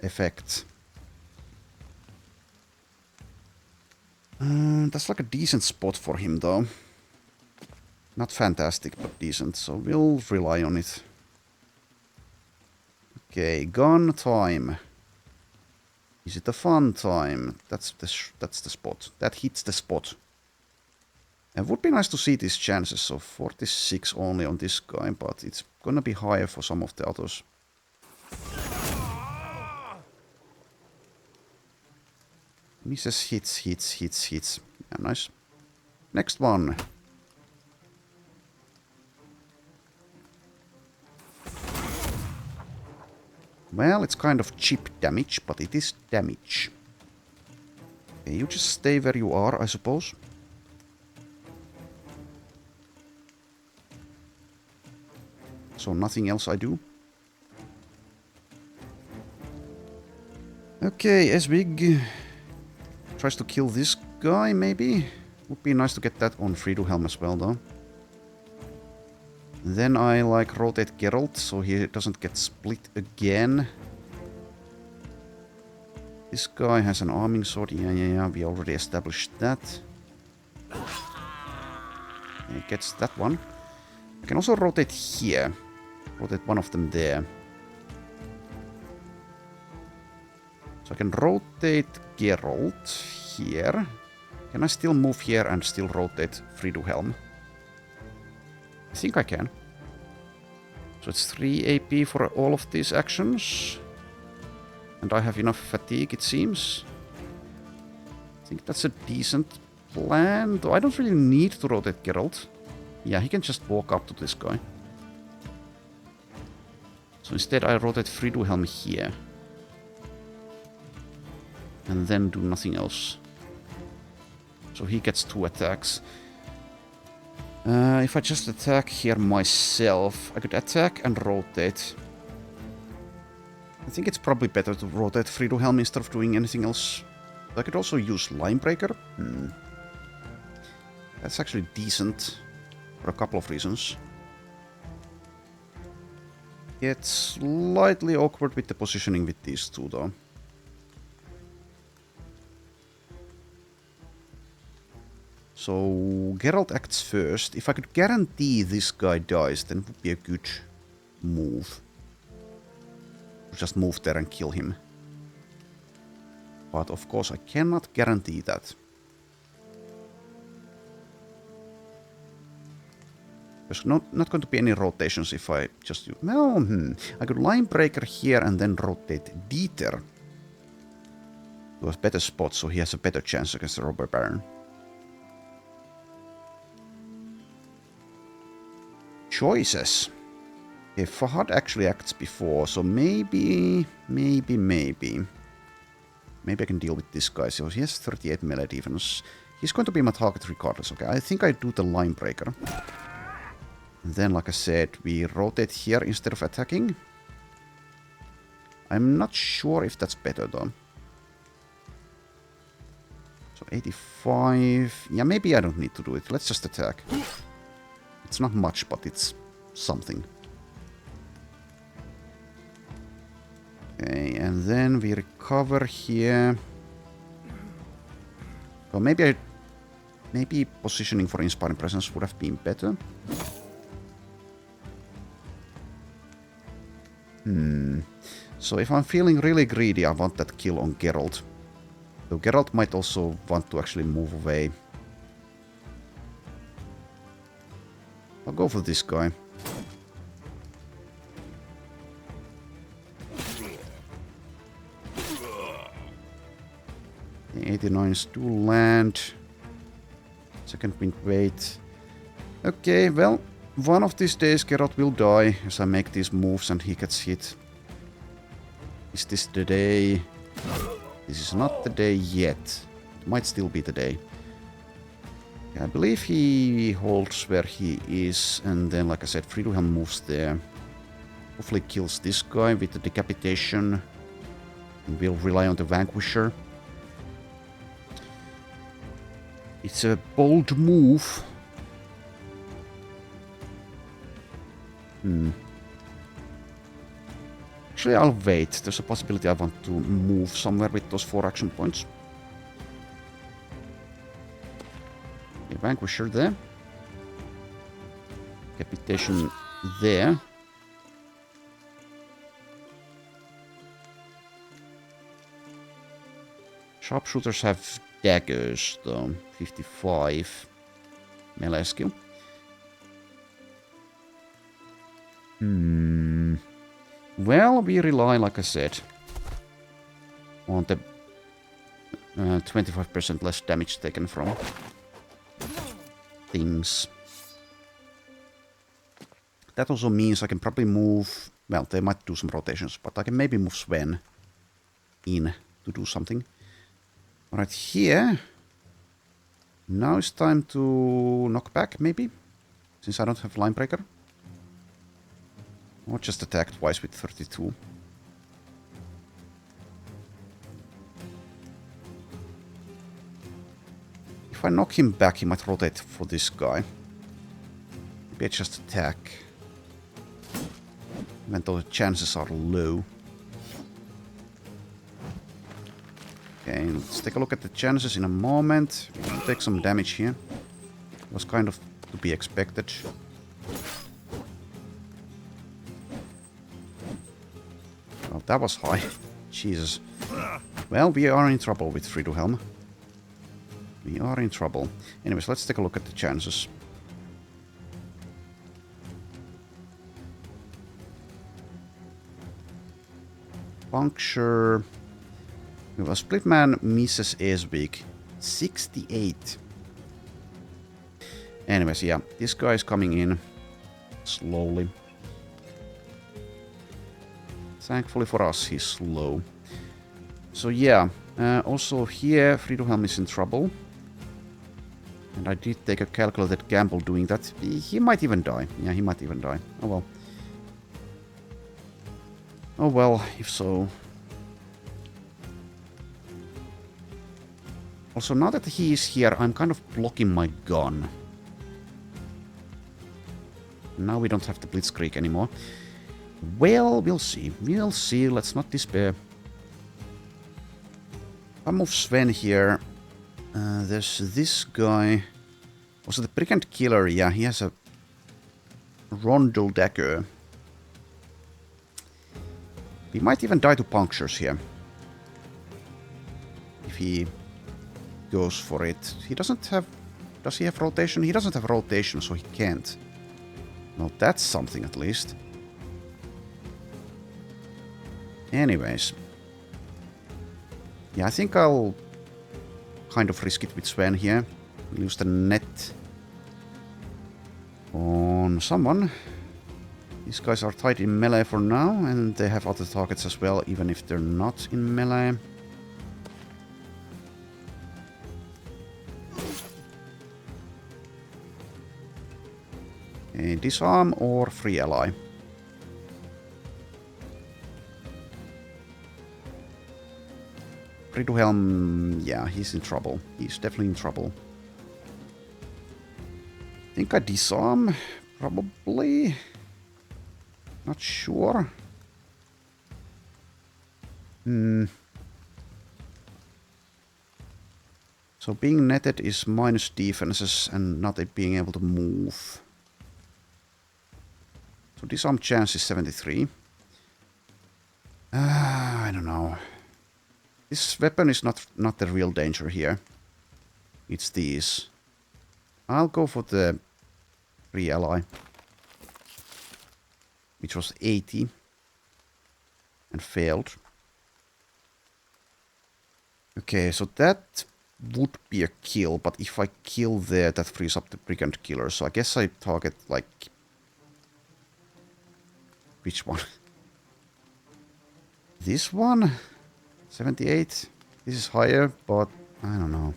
effect. That's like a decent spot for him though. Not fantastic, but decent, so we'll rely on it. Okay, gun time. Is it a fun time? That's the spot. That hits the spot. It would be nice to see these chances. So 46 only on this guy, but it's gonna be higher for some of the others. Misses, hits. Yeah, nice. Next one. Well, it's kind of cheap damage, but it is damage. Okay, you just stay where you are, I suppose. So nothing else I do. Okay, S-Big tries to kill this guy, maybe? Would be nice to get that on Friedhelm as well, though. Then I like rotate Geralt so he doesn't get split again. This guy has an arming sword. Yeah, we already established that. He gets that one. I can also rotate here. Rotate one of them there. So I can rotate Geralt here. Can I still move here and still rotate Friedhelm? I think I can. So it's 3 AP for all of these actions. And I have enough fatigue, it seems. I think that's a decent plan. Though I don't really need to rotate Geralt. Yeah, he can just walk up to this guy. So instead I rotate Friedhelm here. And then do nothing else. So he gets 2 attacks. If I just attack here myself, I could attack and rotate. I think it's probably better to rotate Friedhelm instead of doing anything else. I could also use Linebreaker. That's actually decent for a couple of reasons. It's slightly awkward with the positioning with these two, though. So Geralt acts first. If I could guarantee this guy dies, then it would be a good move. Just move there and kill him. But of course I cannot guarantee that. There's not going to be any rotations if I just... Well, I could Linebreaker here and then rotate Dieter to a better spot so he has a better chance against the Robber Baron. Choices. Okay, Fahad actually acts before, so maybe I can deal with this guy. So he has 38 melee defense. He's going to be my target regardless. Okay, I think I do the Linebreaker. And then, like I said, we rotate here instead of attacking. I'm not sure if that's better though. So 85. Yeah, maybe I don't need to do it. Let's just attack. It's not much, but it's something. Okay, and then we recover here. So maybe positioning for Inspiring Presence would have been better. So if I'm feeling really greedy, I want that kill on Geralt. So Geralt might also want to actually move away. I'll go for this guy. The 89s do land. Second wind wait. Okay, well, one of these days Geralt will die as I make these moves and he gets hit. Is this the day? This is not the day yet. It might still be the day. I believe he holds where he is, and then, like I said, Friedhelm moves there. Hopefully kills this guy with the decapitation. And we'll rely on the Vanquisher. It's a bold move. Actually, I'll wait. There's a possibility I want to move somewhere with those 4 action points. Vanquisher there. Decapitation there. Sharpshooters have daggers, though. 55 melee skill. Well, we rely, like I said, on the 25% less damage taken from things. That also means I can probably move... Well, they might do some rotations, but I can maybe move Sven in to do something. Right here. Now it's time to knock back, maybe? Since I don't have Line Breaker. Or just attack twice with 32. If I knock him back, he might rotate for this guy. Maybe I just attack. Even though the chances are low. Okay, let's take a look at the chances in a moment. We'll take some damage here. Was kind of to be expected. Well, that was high. Jesus. Well, we are in trouble with Friduhelm. We are in trouble. Anyways, let's take a look at the chances. Puncture. Well, Splitman misses Esvik. 68. Anyways, yeah, this guy is coming in slowly. Thankfully for us, he's slow. So yeah, also here, Friduhelm is in trouble. And I did take a calculated gamble doing that. He might even die. Yeah, he might even die. Oh well. Oh well, if so. Also, now that he is here, I'm kind of blocking my gun. Now we don't have the Blitzkrieg anymore. Well, we'll see. We'll see. Let's not despair. I move Sven here. There's this guy. Also, the Brigand Killer. Yeah, he has a Rondel dagger. He might even die to punctures here. If he goes for it. He doesn't have... Does he have rotation? He doesn't have rotation, so he can't. Well, that's something at least. Anyways. Yeah, I think I'll kind of risk it with Sven here. Use the net on someone. These guys are tied in melee for now, and they have other targets as well, even if they're not in melee. Okay, disarm or free ally. Friduhelm, yeah, he's in trouble. He's definitely in trouble. I think I disarm, probably. Not sure. So being netted is minus defenses and not being able to move. So disarm chance is 73. I don't know. This weapon is not the real danger here. It's these. I'll go for the free ally. Which was 80. And failed. Okay, so that would be a kill, but if I kill there, that frees up the Brigand Killer. So I guess I target, like... Which one? This one? 78. This is higher, but I don't know.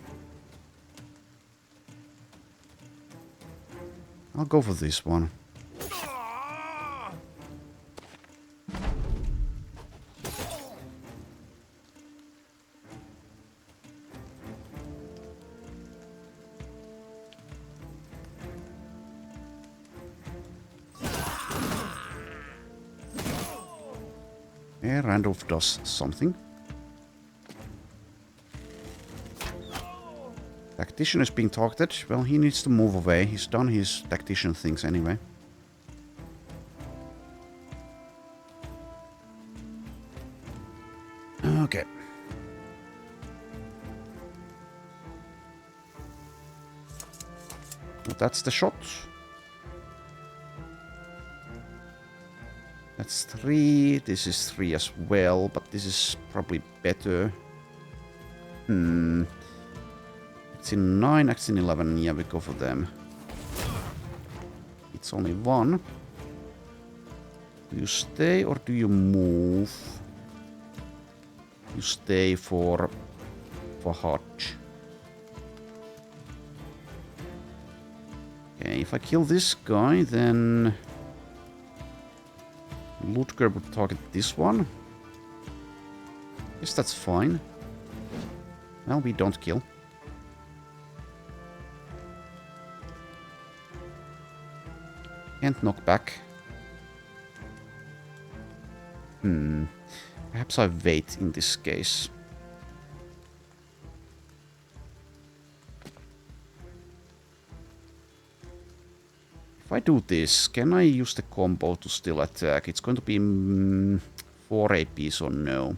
I'll go for this one. Yeah, Randolph does something. Tactician is being targeted. Well, he needs to move away. He's done his tactician things anyway. Okay. Well, that's the shot. That's 3. This is 3 as well, but this is probably better. It's in 9, it's in 11. Yeah, we go for them. It's only 1. Do you stay or do you move? You stay for Hodge. Okay, if I kill this guy, then Ludger would target this one. Guess that's fine. Well, we don't kill. Can't knock back. Perhaps I wait in this case. If I do this, can I use the combo to still attack? It's going to be 4 AP, so no.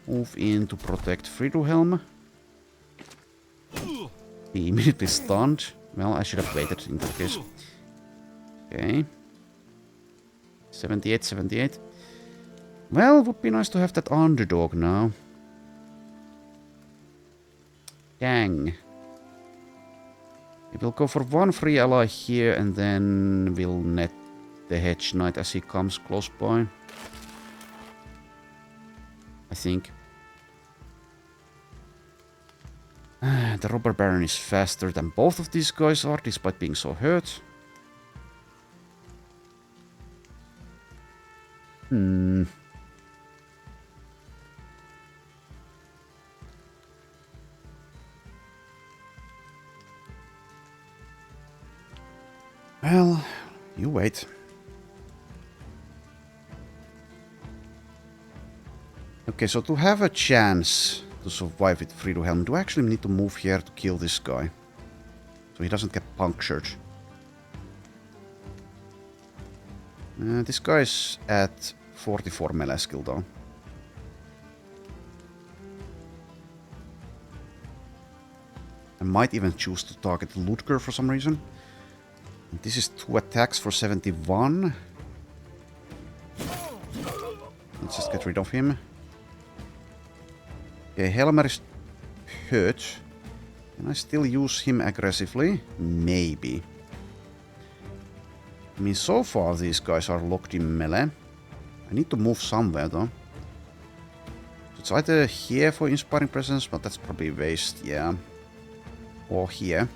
Move in to protect Friduhelm. He immediately stunned. Well, I should have waited in that case. Okay. 78, 78. Well, would be nice to have that underdog now. Dang. We'll go for 1 free ally here and then we'll net the Hedge Knight as he comes close by. I think. The Robber Baron is faster than both of these guys are, despite being so hurt. Well, you wait. Okay, so to have a chance to survive with Friduhelm, do I actually need to move here to kill this guy? So he doesn't get punctured. This guy is at 44 melee skill though. I might even choose to target Ludger for some reason. And this is 2 attacks for 71. Let's just get rid of him. Okay, Helmer is hurt. Can I still use him aggressively? Maybe. I mean, so far these guys are locked in melee. I need to move somewhere though. It's either here for Inspiring Presence, but that's probably waste, yeah. Or here.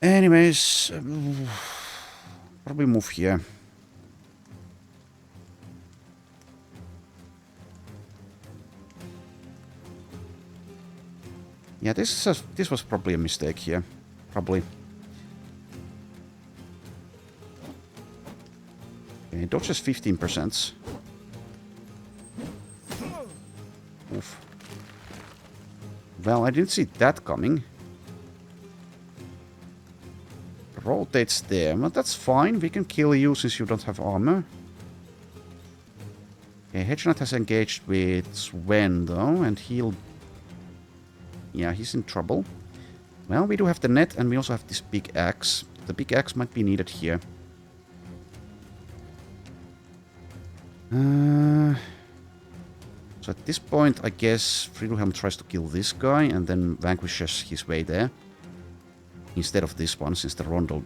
Anyways, probably move here. Yeah, this was probably a mistake here. Probably. Okay, dodges 15%. Oof. Well, I didn't see that coming. Rotates there, but that's fine. We can kill you since you don't have armor. Okay, Hedge Knight has engaged with Sven though, and he'll... Yeah, he's in trouble. Well, we do have the net, and we also have this big axe. The big axe might be needed here. So at this point, I guess Friduhelm tries to kill this guy, and then vanquishes his way there. Instead of this one, since the Rondel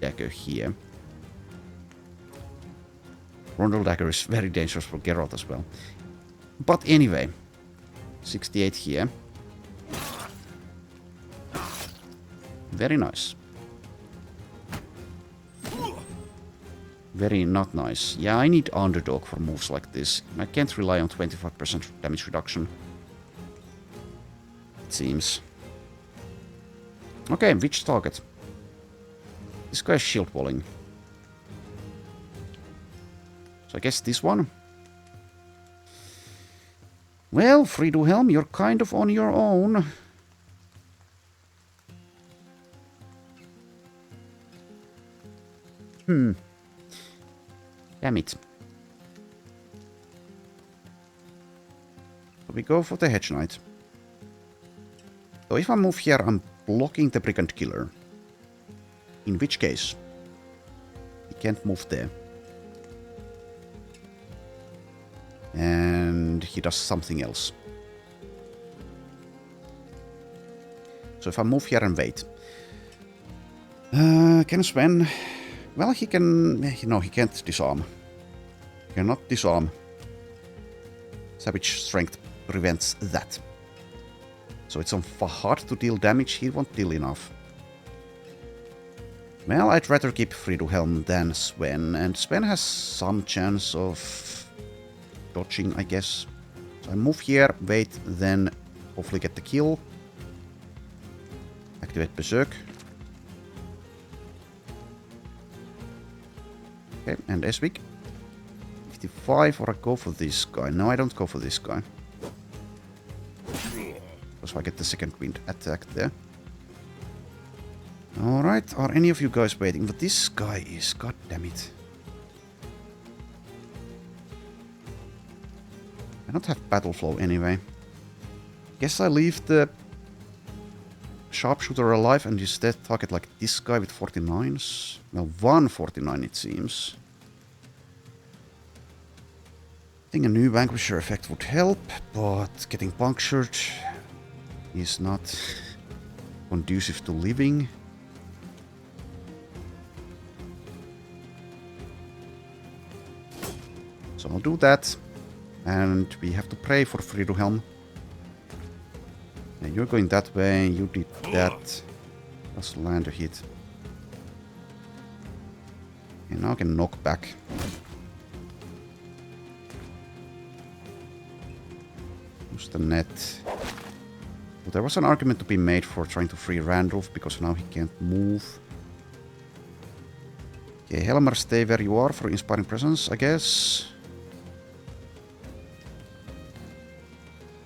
Dagger here. Rondel Dagger is very dangerous for Geralt as well. But anyway, 68 here. Very nice. Very not nice. Yeah, I need underdog for moves like this. I can't rely on 25% damage reduction. It seems. Okay, which target? This guy's shield walling. So I guess this one. Well, Friduhelm, you're kind of on your own. Damn it. So we go for the Hedge Knight. So if I move here, I'm blocking the Brigand Killer. In which case, he can't move there. And he does something else. So if I move here and wait. Can Sven... Well, he can... No, he can't disarm. He cannot disarm. Savage Strength prevents that. So it's on Fahad to deal damage. He won't deal enough. Well, I'd rather keep Friduhelm than Sven. And Sven has some chance of dodging, I guess. So I move here, wait, then hopefully get the kill. Activate Berserk. Okay, and Esvik. 55, or I go for this guy. No, I don't go for this guy. Because I get the second wind attack there. Alright, are any of you guys waiting? But this guy is... God damn it. I don't have battle flow anyway. Guess I leave the sharpshooter alive and instead target like this guy with 49s. Well, 149 it seems. I think a new Vanquisher effect would help, but getting punctured is not conducive to living. So I'll do that. And we have to pray for Friduhelm. Yeah, you're going that way, you did that. Just land a hit. And now I can knock back. Use the net. But there was an argument to be made for trying to free Randolph, because now he can't move. Okay, Helmer, stay where you are for Inspiring Presence, I guess.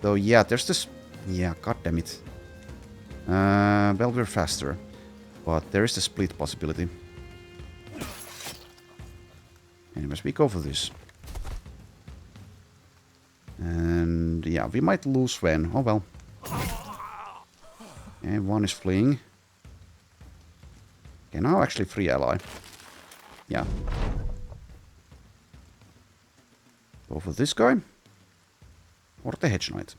Though, yeah, there's this... Yeah, goddammit. Well, we're faster. But there is the split possibility. Anyways, we go for this. And, yeah, we might lose Sven. Oh, well. And one is fleeing. Okay, now actually free ally. Yeah. Go for this guy. Or the Hedge Knight.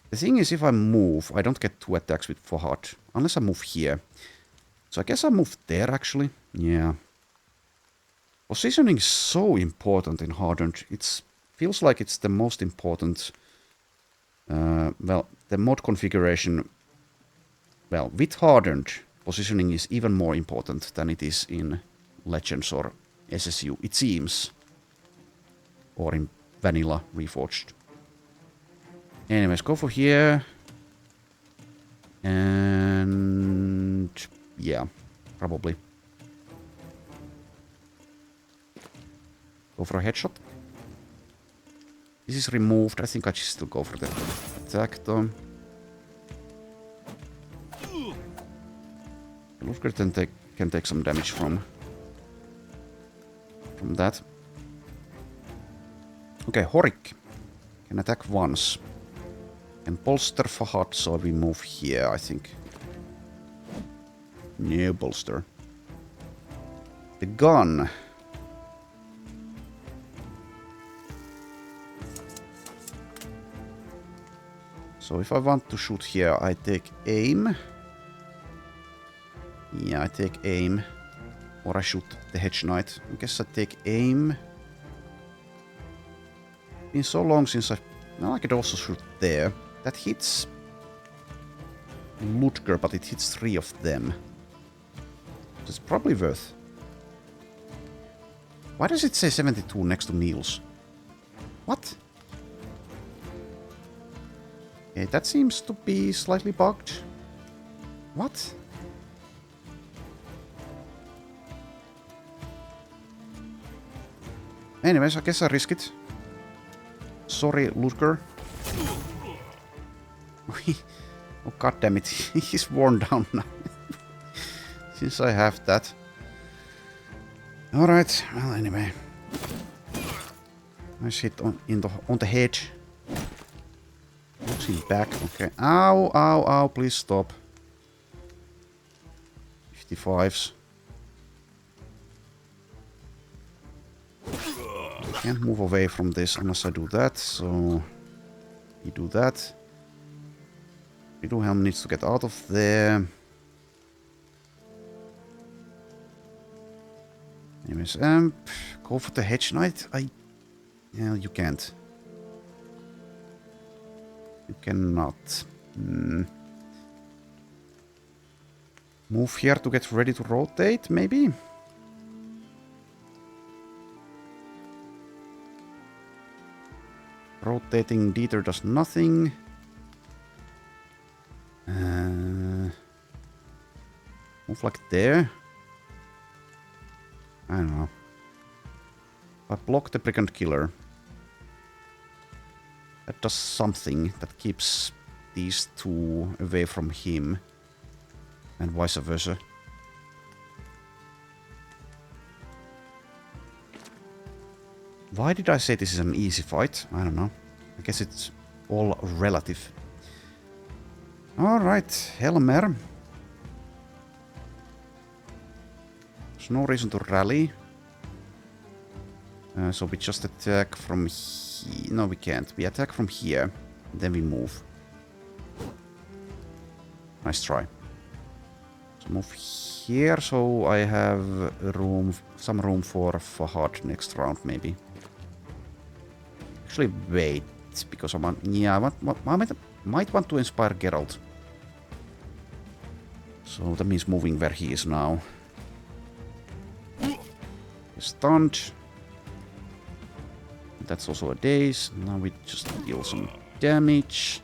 The thing is, if I move, I don't get 2 attacks with Fahad. Unless I move here. So I guess I move there, actually. Yeah. Positioning is so important in Hardened. It feels like it's the most important... well, the mod configuration... Well, with Hardened, positioning is even more important than it is in Legends or SSU, it seems. Or in Vanilla Reforged. Anyways, go for here. And... yeah, probably. Go for a headshot. This is removed. I think I should still go for the attack though. Lufgert can take some damage from that. Okay, Horik can attack once. And bolster Fahad, so we move here, I think. No bolster. The gun. So if I want to shoot here, I take aim. Yeah, I take aim. Or I shoot the Hedge Knight. I guess I take aim. Been so long since I... Well, I could also shoot there. That hits... Ludger, but it hits 3 of them. It's probably worth. Why does it say 72 next to Niels? What? Okay, that seems to be slightly bugged. What? Anyways, I guess I risk it. Sorry, Ludger. Oh, god damn it. He's worn down now. since I have that. Alright, well anyway. Nice hit on the head. Looks him back, okay. Ow, ow, ow, please stop. 55s. Can't move away from this unless I do that, so you do that. Helm needs to get out of there. Anyways, go for the Hedge Knight. Yeah, you can't. You cannot. Move here to get ready to rotate, maybe? Rotating Dieter does nothing. Move like there. I don't know. But block the Brigand Killer. That does something that keeps these two away from him. And vice versa. Why did I say this is an easy fight? I don't know. I guess it's all relative. Alright, Helmer. There's no reason to rally. So we just attack from here. No, we can't. We attack from here. Then we move. Nice try. So move here so I have some room for Fahad next round, maybe. Actually, wait, because I might want to inspire Geralt. So that means moving where he is now. He's stunned. That's also a daze. Now we just deal some damage.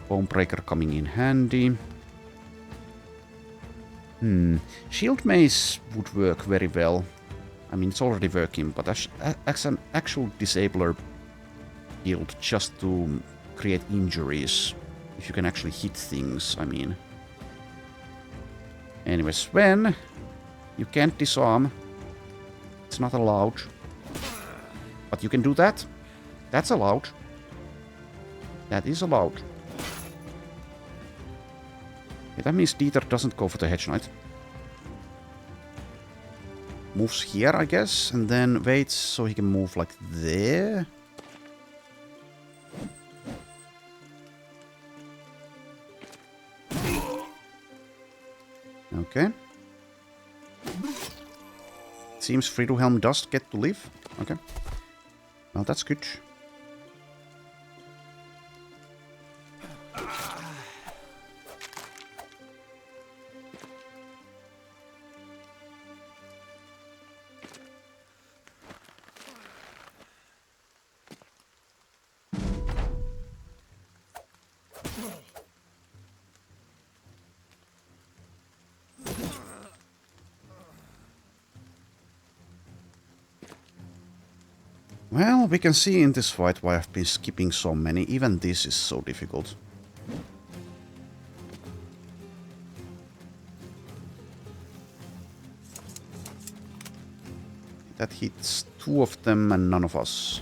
Bonebreaker coming in handy. Shield Mace would work very well. I mean, it's already working, but as an actual disabler build, just to create injuries, if you can actually hit things, I mean. Anyways, when you can't disarm, it's not allowed. But you can do that. That's allowed. That is allowed. Okay, that means Dieter doesn't go for the Hedge Knight. Moves here, I guess, and then waits so he can move like there. Okay. Seems Friedhelm does get to live. Okay. Well, that's good. Well, we can see in this fight why I've been skipping so many. Even this is so difficult. That hits two of them and none of us.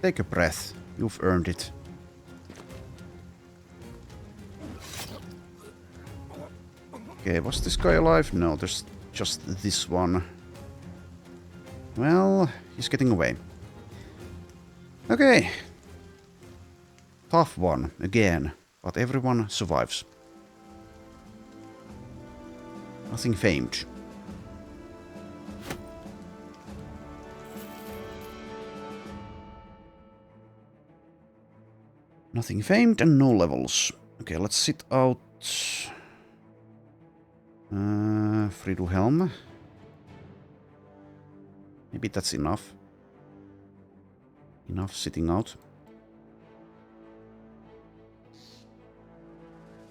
Take a breath. You've earned it. Okay, was this guy alive? No, there's just this one. Well, he's getting away. Okay. Tough one, again. But everyone survives. Nothing famed. Nothing famed and no levels. Okay, let's sit out. Fridu Helm. Maybe that's enough. Enough sitting out.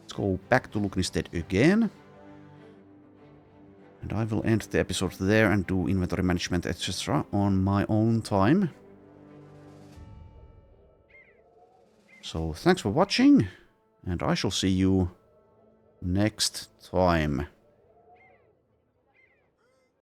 Let's go back to Lugnistead again. And I will end the episode there and do inventory management, etc. on my own time. So thanks for watching, and I shall see you next time.